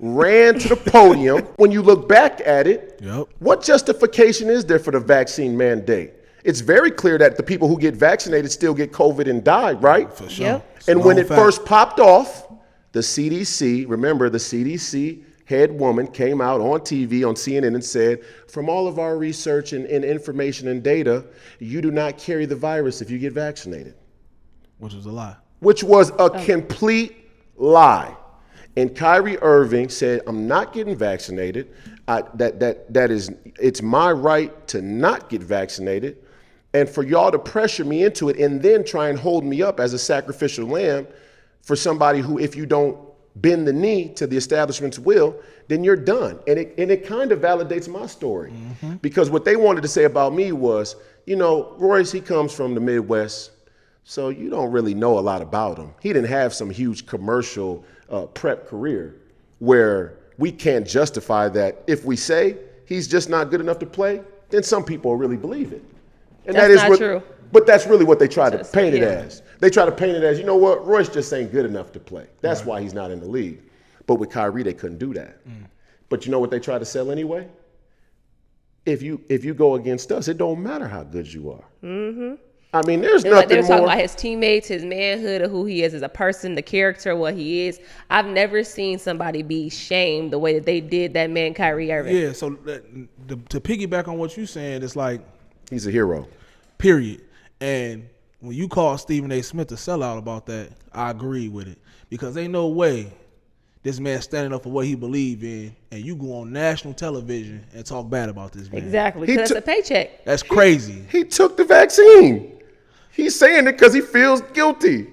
ran to the podium. When you look back at it, What justification is there for the vaccine mandate? It's very clear that the people who get vaccinated still get COVID and die, right? For sure. Yep. And when it first popped off, the CDC, remember the CDC head woman came out on TV, on CNN, and said, from all of our research and information and data, you do not carry the virus if you get vaccinated. Which was a lie. Which was a complete lie. And Kyrie Irving said, I'm not getting vaccinated. It's my right to not get vaccinated. And for y'all to pressure me into it and then try and hold me up as a sacrificial lamb for somebody who, if you don't bend the knee to the establishment's will, then you're done. And it kind of validates my story. Mm-hmm. Because what they wanted to say about me was, Royce, he comes from the Midwest, so you don't really know a lot about him. He didn't have some huge commercial prep career where we can't justify that. If we say he's just not good enough to play, then some people will really believe it. And that's not true. But that's really what they try to paint it as. They try to paint it as, you know what, Royce just ain't good enough to play. That's why he's not in the league. But with Kyrie, they couldn't do that. But you know what they try to sell anyway? If you go against us, it don't matter how good you are. Mm-hmm. I mean, there's nothing they were talking more. about his teammates, his manhood, of who he is as a person, the character, what he is. I've never seen somebody be shamed the way that they did that man, Kyrie Irving. Yeah, so to piggyback on what you're saying, it's like, he's a hero. Period. And when you call Stephen A. Smith a sellout about that, I agree with it. Because ain't no way this man standing up for what he believe in, and you go on national television and talk bad about this man. Exactly, because it's a paycheck. That's crazy. He took the vaccine. He's saying it because he feels guilty.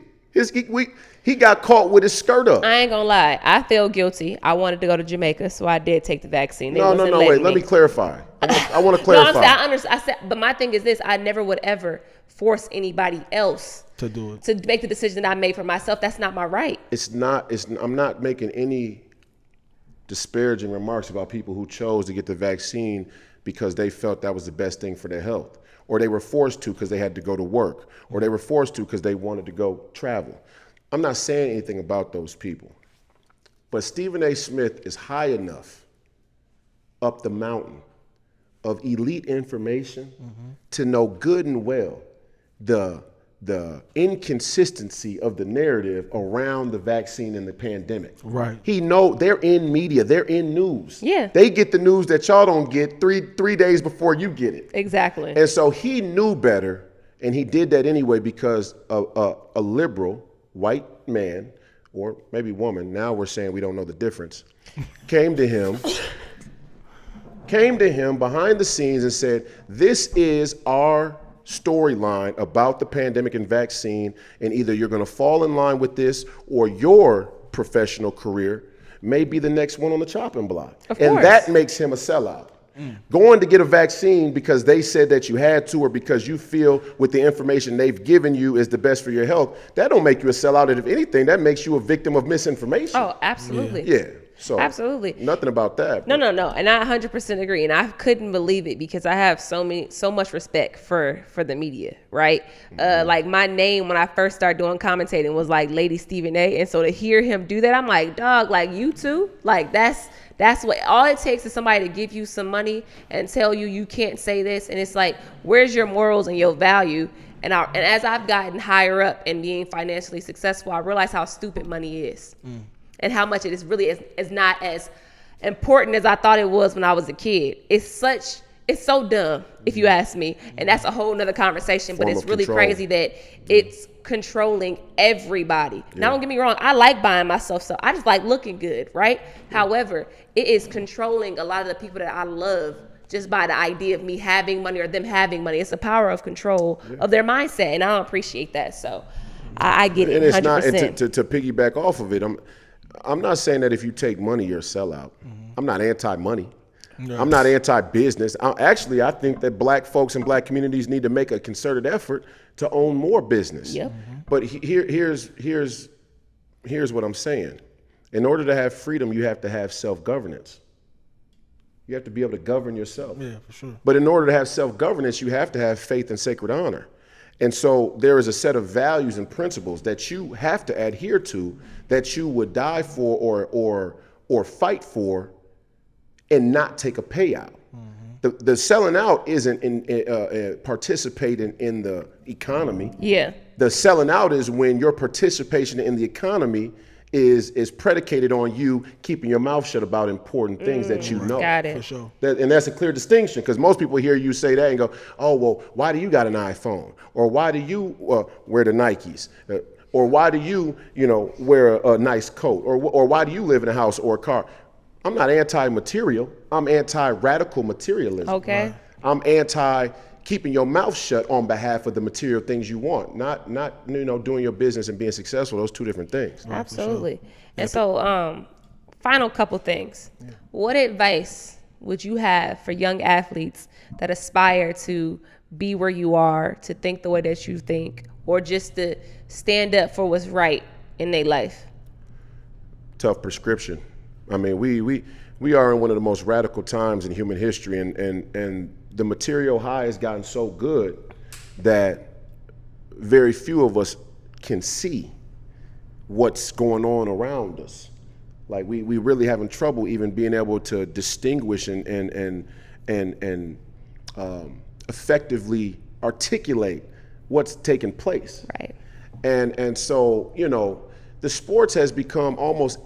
He got caught with his skirt up. I ain't gonna lie. I feel guilty. I wanted to go to Jamaica, so I did take the vaccine. No, wait. Let me clarify. I want to clarify. No, I understand. I said, but my thing is this: I never would ever force anybody else to do it, to make the decision that I made for myself. That's not my right. I'm not making any disparaging remarks about people who chose to get the vaccine because they felt that was the best thing for their health, or they were forced to because they had to go to work, or they were forced to because they wanted to go travel. I'm not saying anything about those people, but Stephen A. Smith is high enough up the mountain of elite information to know good and well the inconsistency of the narrative around the vaccine and the pandemic. Right. He know they're in media, they're in news. Yeah. They get the news that y'all don't get three days before you get it. Exactly. And so he knew better, and he did that anyway because a liberal white man, or maybe woman, now we're saying we don't know the difference, came to him behind the scenes and said, this is our storyline about the pandemic and vaccine, and either you're going to fall in line with this or your professional career may be the next one on the chopping block. And that makes him a sellout. Going to get a vaccine because they said that you had to, or because you feel with the information they've given you is the best for your health, that don't make you a sellout. And if anything, that makes you a victim of misinformation. Oh, absolutely. Yeah. So absolutely nothing about that. No. And I 100% agree. And I couldn't believe it because I have so much respect for the media, right? Like my name when I first started doing commentating was like Lady Stephen A. And so to hear him do that, I'm like, dog, like you too? Like that's what all it takes is somebody to give you some money and tell you can't say this. And it's like, where's your morals and your value? And as I've gotten higher up and being financially successful, I realize how stupid money is. And how much it is really is not as important as I thought it was when I was a kid. It's so dumb, if you ask me. And that's a whole nother conversation, but it's really crazy that it's controlling everybody. Now, don't get me wrong, I like buying myself stuff. I just like looking good, right? However, it is controlling a lot of the people that I love just by the idea of me having money or them having money. It's the power of control of their mindset, and I don't appreciate that. So I get it, 100%. And it's not, and to piggyback off of it, I'm not saying that if you take money, you're a sellout. I'm not anti-money. No. I'm not anti-business. I think that black folks and black communities need to make a concerted effort to own more business. Yep. But here's what I'm saying. In order to have freedom, you have to have self-governance. You have to be able to govern yourself. Yeah, for sure. But in order to have self-governance, you have to have faith and sacred honor. And so there is a set of values and principles that you have to adhere to, that you would die for or fight for and not take a payout. The selling out isn't in participating in the economy. Yeah. The selling out is when your participation in the economy is predicated on you keeping your mouth shut about important things that you know. Got it. For sure. And that's a clear distinction, because most people hear you say that and go, oh, well, why do you got an iPhone? Or why do you wear the Nikes? Or why do you wear a nice coat? Or why do you live in a house or a car? I'm not anti-material. I'm anti-radical materialism. Okay. Right? I'm anti keeping your mouth shut on behalf of the material things you want, not doing your business and being successful. Those two different things. Absolutely. Sure. And so, final couple things. Yeah. What advice would you have for young athletes that aspire to be where you are, to think the way that you think, or just to stand up for what's right in their life? Tough prescription. I mean, we are in one of the most radical times in human history, and the material high has gotten so good that very few of us can see what's going on around us. Like we really having trouble even being able to distinguish and effectively articulate what's taking place. Right. And so, the sports has become almost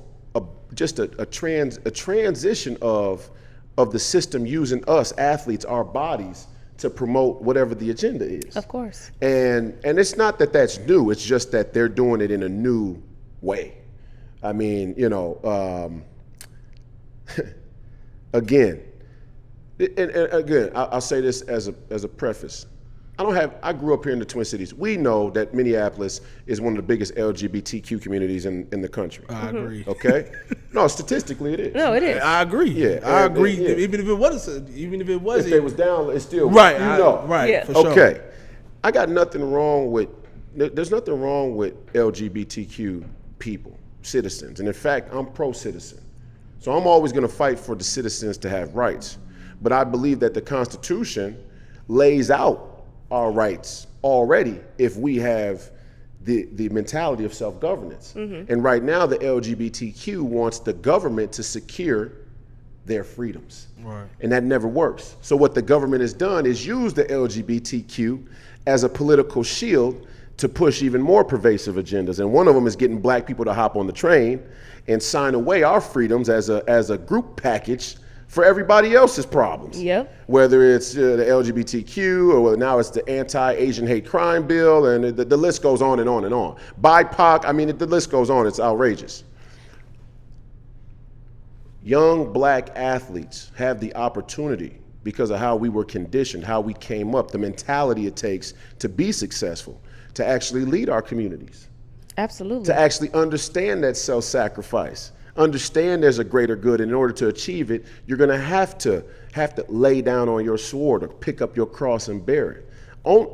just a transition of the system using us athletes, our bodies, to promote whatever the agenda is. Of course. And it's not that that's new. It's just that they're doing it in a new way. I mean, again, I'll say this as a preface. I grew up here in the Twin Cities. We know that Minneapolis is one of the biggest LGBTQ communities in the country. I agree. Okay? No, statistically it is. No, it is. I agree. Yeah, I agree. yeah. Even if it wasn't, If it was down, it's still right. Right. Yeah. For sure. Okay. I got nothing wrong with, there's nothing wrong with LGBTQ people, citizens. And in fact, I'm pro-citizen. So I'm always going to fight for the citizens to have rights. But I believe that the Constitution lays out our rights already if we have the mentality of self-governance. And right now, the LGBTQ wants the government to secure their freedoms. Right. And that never works. So what the government has done is use the LGBTQ as a political shield to push even more pervasive agendas. And one of them is getting black people to hop on the train and sign away our freedoms as a group package for everybody else's problems. Yep. Whether it's the LGBTQ or whether now it's the anti-Asian hate crime bill, and the list goes on and on and on. BIPOC, I mean, the list goes on, it's outrageous. Young black athletes have the opportunity, because of how we were conditioned, how we came up, the mentality it takes to be successful, to actually lead our communities. Absolutely. To actually understand that self-sacrifice, understand there's a greater good, and in order to achieve it, you're gonna have to lay down on your sword or pick up your cross and bear it.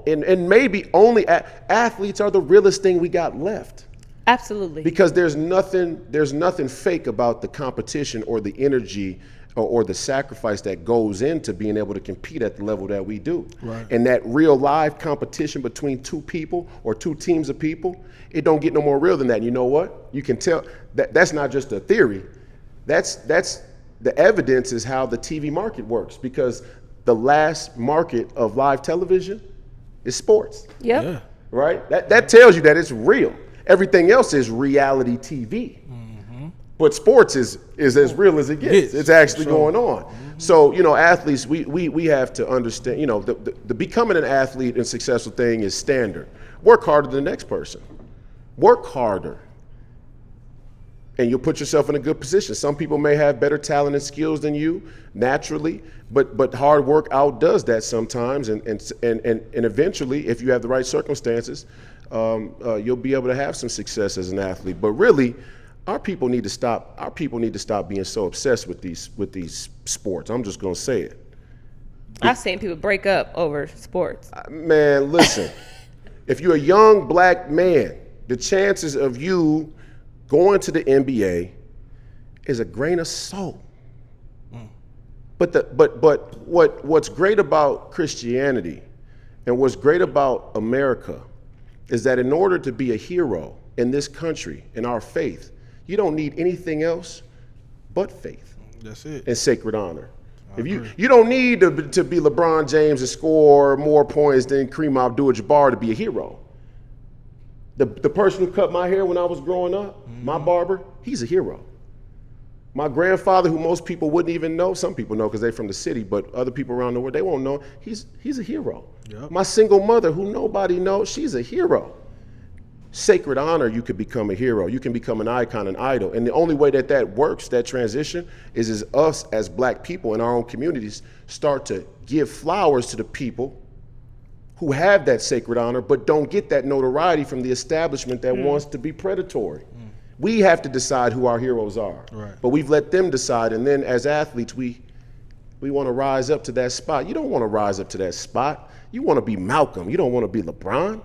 And maybe only athletes are the realest thing we got left. Absolutely. Because there's nothing fake about the competition or the energy or the sacrifice that goes into being able to compete at the level that we do. Right. And that real live competition between two people or two teams of people, it don't get no more real than that. And you know what? You can tell that's not just a theory. That's the evidence is how the TV market works, because the last market of live television is sports. Yep. Yeah. Right? That tells you that it's real. Everything else is reality TV. But sports is as real as it gets. It's actually going on. So, athletes, we have to understand, the becoming an athlete and successful thing is standard. Work harder than the next person. Work harder. And you'll put yourself in a good position. Some people may have better talent and skills than you naturally, but hard work outdoes that sometimes. And eventually, if you have the right circumstances, you'll be able to have some success as an athlete. But really, our people need to stop being so obsessed with these sports. I'm just gonna say it. I've seen people break up over sports. Man, listen. If you're a young black man, the chances of you going to the NBA is a grain of salt. But what's great about Christianity and what's great about America is that in order to be a hero in this country, in our faith, you don't need anything else but faith. That's it. And sacred honor. If you don't need to be LeBron James and score more points than Kareem Abdul-Jabbar to be a hero. The person who cut my hair when I was growing up, my barber, he's a hero. My grandfather, who most people wouldn't even know, some people know because they're from the city, but other people around the world, they won't know, he's a hero. Yep. My single mother, who nobody knows, she's a hero. Sacred honor, you could become a hero. You can become an icon, an idol. And the only way that works, that transition, is us as black people in our own communities start to give flowers to the people who have that sacred honor but don't get that notoriety from the establishment that wants to be predatory. We have to decide who our heroes are. Right. But we've let them decide, and then as athletes, we want to rise up to that spot. You don't want to rise up to that spot. You want to be Malcolm. You don't want to be LeBron.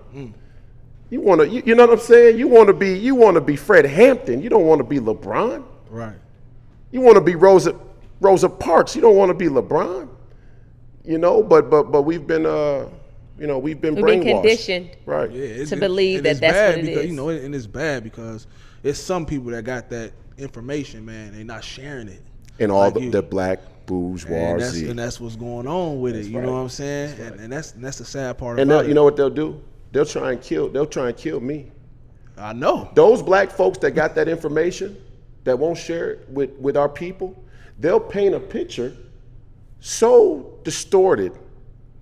You want to, you know what I'm saying? You want to be Fred Hampton. You don't want to be LeBron. Right. You want to be Rosa Parks. You don't want to be LeBron. But we've been we've been conditioned. Right. Yeah, To believe that it's that's bad what it because, is. and it's bad because it's some people that got that information, man. They're not sharing it. And all like the black bourgeoisie. And that's what's going on with it. You know what I'm saying? That's right. And that's the sad part And about it. you know what they'll do? They'll try and kill me. I know. Those black folks that got that information, that won't share it with our people, they'll paint a picture so distorted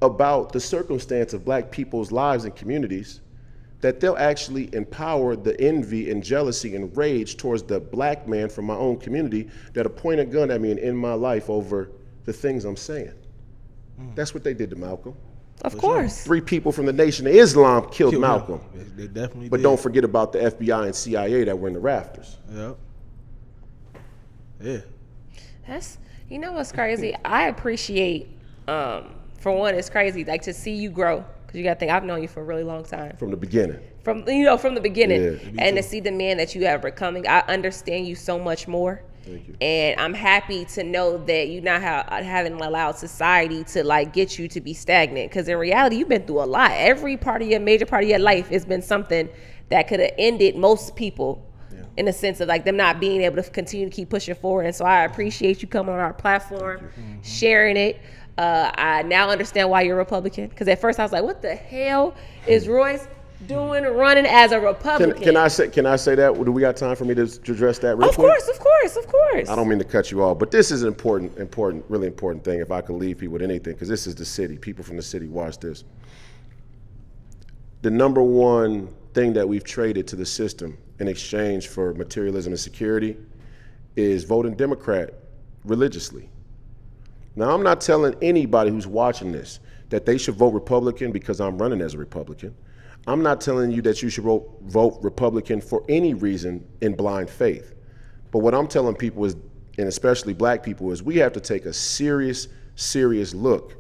about the circumstance of black people's lives and communities that they'll actually empower the envy and jealousy and rage towards the black man from my own community that'll point a gun at me and end my life over the things I'm saying. That's what they did to Malcolm. Of course. 3 people from the Nation of Islam killed Malcolm. They definitely But did. don't forget about the FBI and CIA that were in the rafters. Yep. Yeah. That's, you know what's crazy? I appreciate, for one, it's crazy, like to see you grow. Because you got to think, I've known you for a really long time. From the beginning. From the beginning. Yeah. And to see the man that you are becoming, I understand you so much more. Thank you. And I'm happy to know that you not haven't allowed society to like get you to be stagnant. Because in reality, you've been through a lot. Every major part of your life has been something that could have ended most people in the sense of like them not being able to continue to keep pushing forward. And so I appreciate you coming on our platform, sharing it. I now understand why you're a Republican. Because at first I was like, what the hell is Royce doing running as a Republican? Can I say that? Do we got time for me to address that real quick? Of course. I don't mean to cut you off, but this is an really important thing. If I could leave people with anything, because this is the city. People from the city watch this. The number one thing that we've traded to the system in exchange for materialism and security is voting Democrat religiously. Now, I'm not telling anybody who's watching this that they should vote Republican because I'm running as a Republican. I'm not telling you that you should vote Republican for any reason in blind faith. But what I'm telling people is, and especially black people, is we have to take a serious look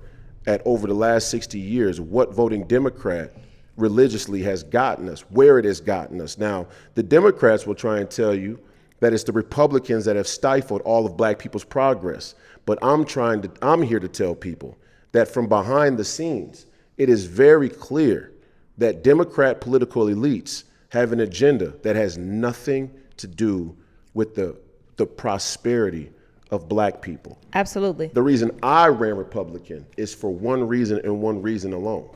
at over the last 60 years what voting Democrat religiously has gotten us, where it has gotten us. Now, the Democrats will try and tell you that it's the Republicans that have stifled all of black people's progress. But I'm here to tell people that from behind the scenes, it is very clear that Democrat political elites have an agenda that has nothing to do with the prosperity of black people. Absolutely. The reason I ran Republican is for one reason and one reason alone.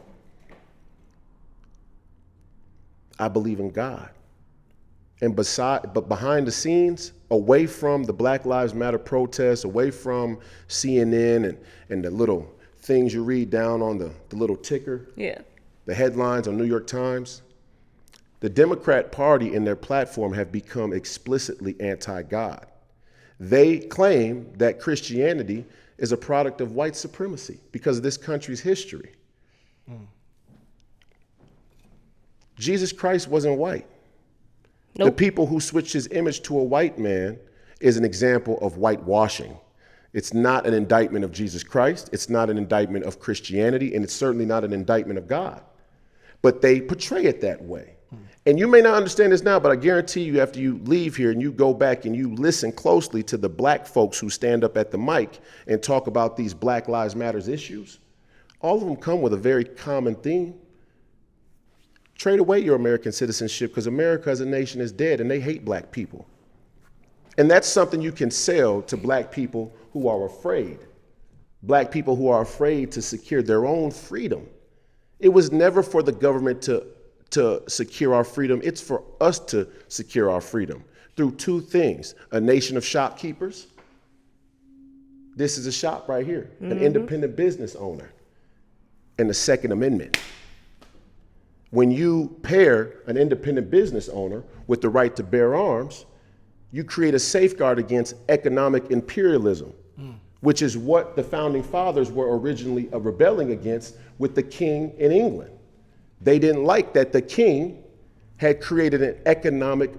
I believe in God. But behind the scenes, away from the Black Lives Matter protests, away from CNN and the little things you read down on the little ticker, the headlines on New York Times, the Democrat Party and their platform have become explicitly anti-God. They claim that Christianity is a product of white supremacy because of this country's history. Jesus Christ wasn't white. Nope. The people who switched his image to a white man is an example of whitewashing. It's not an indictment of Jesus Christ. It's not an indictment of Christianity, and it's certainly not an indictment of God. But they portray it that way. And you may not understand this now, but I guarantee you after you leave here and you go back and you listen closely to the black folks who stand up at the mic and talk about these Black Lives Matters issues, all of them come with a very common theme. Trade away your American citizenship because America as a nation is dead and they hate black people. And that's something you can sell to black people who are afraid. Black people who are afraid to secure their own freedom. It was never for the government to secure our freedom. It's for us to secure our freedom through two things: a nation of shopkeepers. This is a shop right here, an independent business owner, and the Second Amendment. When you pair an independent business owner with the right to bear arms, you create a safeguard against economic imperialism, which is what the founding fathers were originally rebelling against with the king in England. They didn't like that the king had created an economic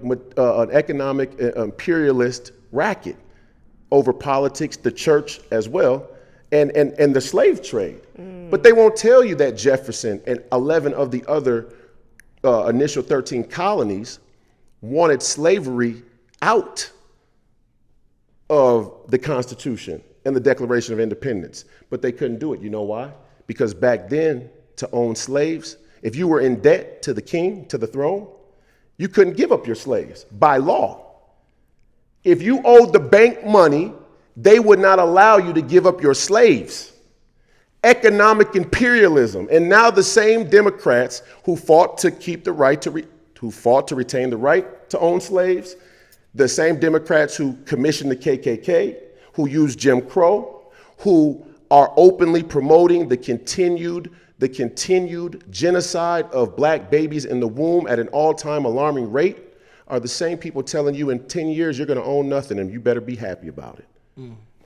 imperialist racket over politics, the church as well, and the slave trade. But they won't tell you that Jefferson and 11 of the other initial 13 colonies wanted slavery out of the Constitution and the Declaration of Independence. But they couldn't do it. You know why? Because back then, to own slaves, if you were in debt to the king, to the throne, you couldn't give up your slaves by law. If you owed the bank money, they would not allow you to give up your slaves. Economic imperialism. And now the same Democrats who fought to keep the right who fought to retain the right to own slaves, the same Democrats who commissioned the KKK, who used Jim Crow, who are openly promoting the continued genocide of black babies in the womb at an all-time alarming rate, are the same people telling you in 10 years you're going to own nothing and you better be happy about it.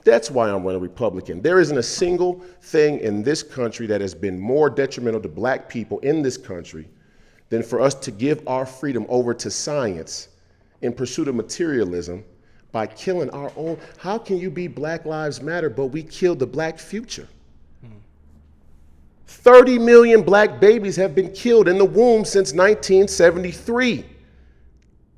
That's why I'm running Republican. There isn't a single thing in this country that has been more detrimental to black people in this country than for us to give our freedom over to science in pursuit of materialism by killing our own. How can you be Black Lives Matter, but we killed the black future? 30 million black babies have been killed in the womb since 1973.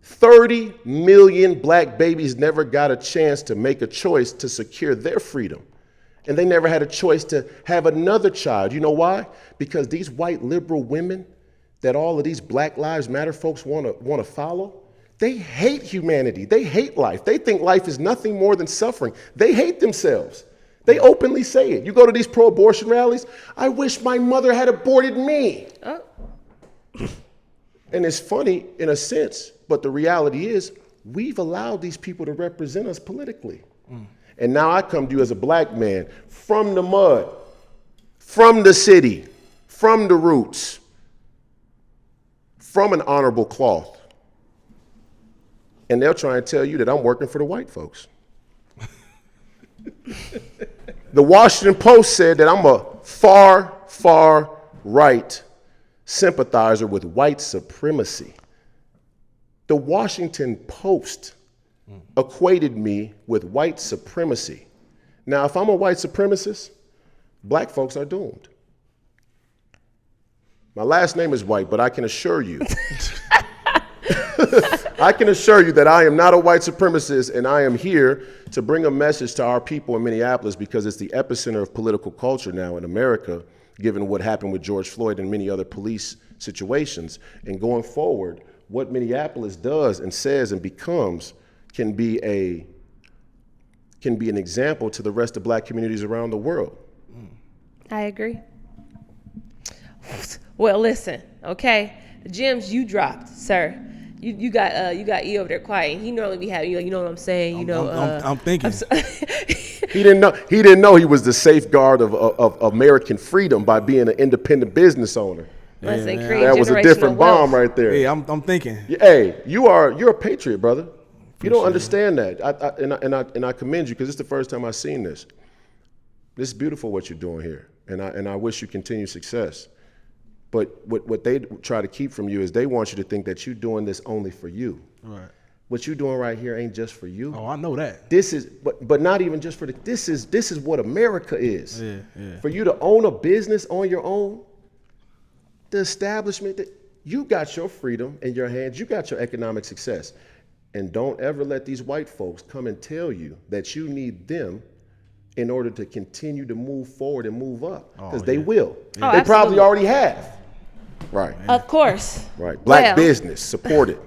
30 million black babies never got a chance to make a choice to secure their freedom. And they never had a choice to have another child. You know why? Because these white liberal women that all of these Black Lives Matter folks want to follow, they hate humanity. They hate life. They think life is nothing more than suffering. They hate themselves. They openly say it. You go to these pro-abortion rallies, I wish my mother had aborted me. Oh. And it's funny in a sense, but the reality is we've allowed these people to represent us politically. And now I come to you as a black man from the mud, from the city, from the roots, from an honorable cloth. And they'll try and tell you that I'm working for the white folks. The Washington Post said that I'm a far, far right sympathizer with white supremacy. The Washington Post equated me with white supremacy. Now, if I'm a white supremacist, black folks are doomed. My last name is White, but I can assure you, that I am not a white supremacist, and I am here to bring a message to our people in Minneapolis because it's the epicenter of political culture now in America, given what happened with George Floyd and many other police situations. And going forward, what Minneapolis does and says and becomes can be an example to the rest of black communities around the world. I agree. Well, listen, okay, the gems you dropped, sir. You got E over there quiet. He normally be having, you know what I'm saying. I'm thinking. He didn't know he was the safeguard of American freedom by being an independent business owner. Listen, that was a different bomb right there. Hey, I'm thinking. Hey, you're a patriot, brother. You don't understand that. I commend you because it's the first time I've seen this. This is beautiful what you're doing here, and I wish you continued success. But what they try to keep from you is they want you to think that you're doing this only for you. Right. What you're doing right here ain't just for you. Oh, I know that. This is, but not even just for this is what America is. Yeah. For you to own a business on your own, the establishment that you got your freedom in your hands, you got your economic success. And don't ever let these white folks come and tell you that you need them in order to continue to move forward and move up. Because they will. Oh, they probably already have. Right. Of course. Right. Black business, support it.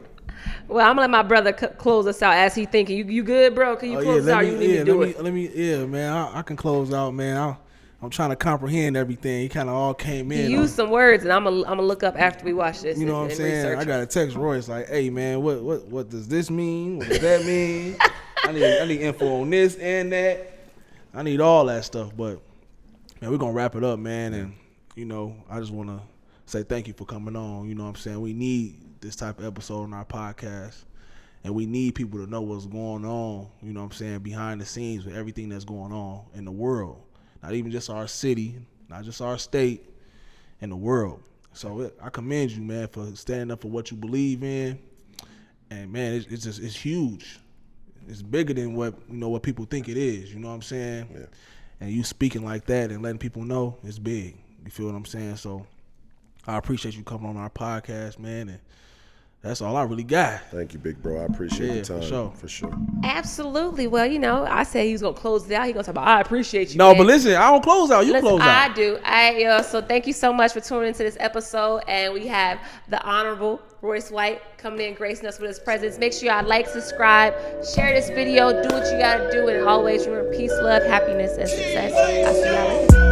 Well, I'm gonna let my brother close us out as he thinking. You good, bro? Can you close us out? You need to do it. Let me, man. I can close out, man. I'm trying to comprehend everything. He kind of all came in. He used some words, and I'm gonna look up after we watch this. You know what I'm saying? Research. I got to text Royce like, "Hey, man, what does this mean? What does that mean? I need info on this and that. I need all that stuff." But man, we're gonna wrap it up, man. And I just want to say thank you for coming on. You know what I'm saying? We need this type of episode on our podcast, and we need people to know what's going on. You know what I'm saying? Behind the scenes with everything that's going on in the world. Not even just our city, not just our state, in the world. So I commend you, man, for standing up for what you believe in. And man, it's huge. It's bigger than what people think it is. You know what I'm saying? Yeah. And you speaking like that and letting people know it's big. You feel what I'm saying? So I appreciate you coming on our podcast, man. And that's all I really got. Thank you, big bro. I appreciate your time. For sure. Absolutely. Well, I said he was going to close it out. He going to talk about, I appreciate you, No, man. But listen, I don't close out. You close out. I do. So thank you so much for tuning into this episode. And we have the Honorable Royce White coming in, gracing us with his presence. Make sure y'all like, subscribe, share this video, do what you got to do. And always remember peace, love, happiness, and success. I'll see y'all later.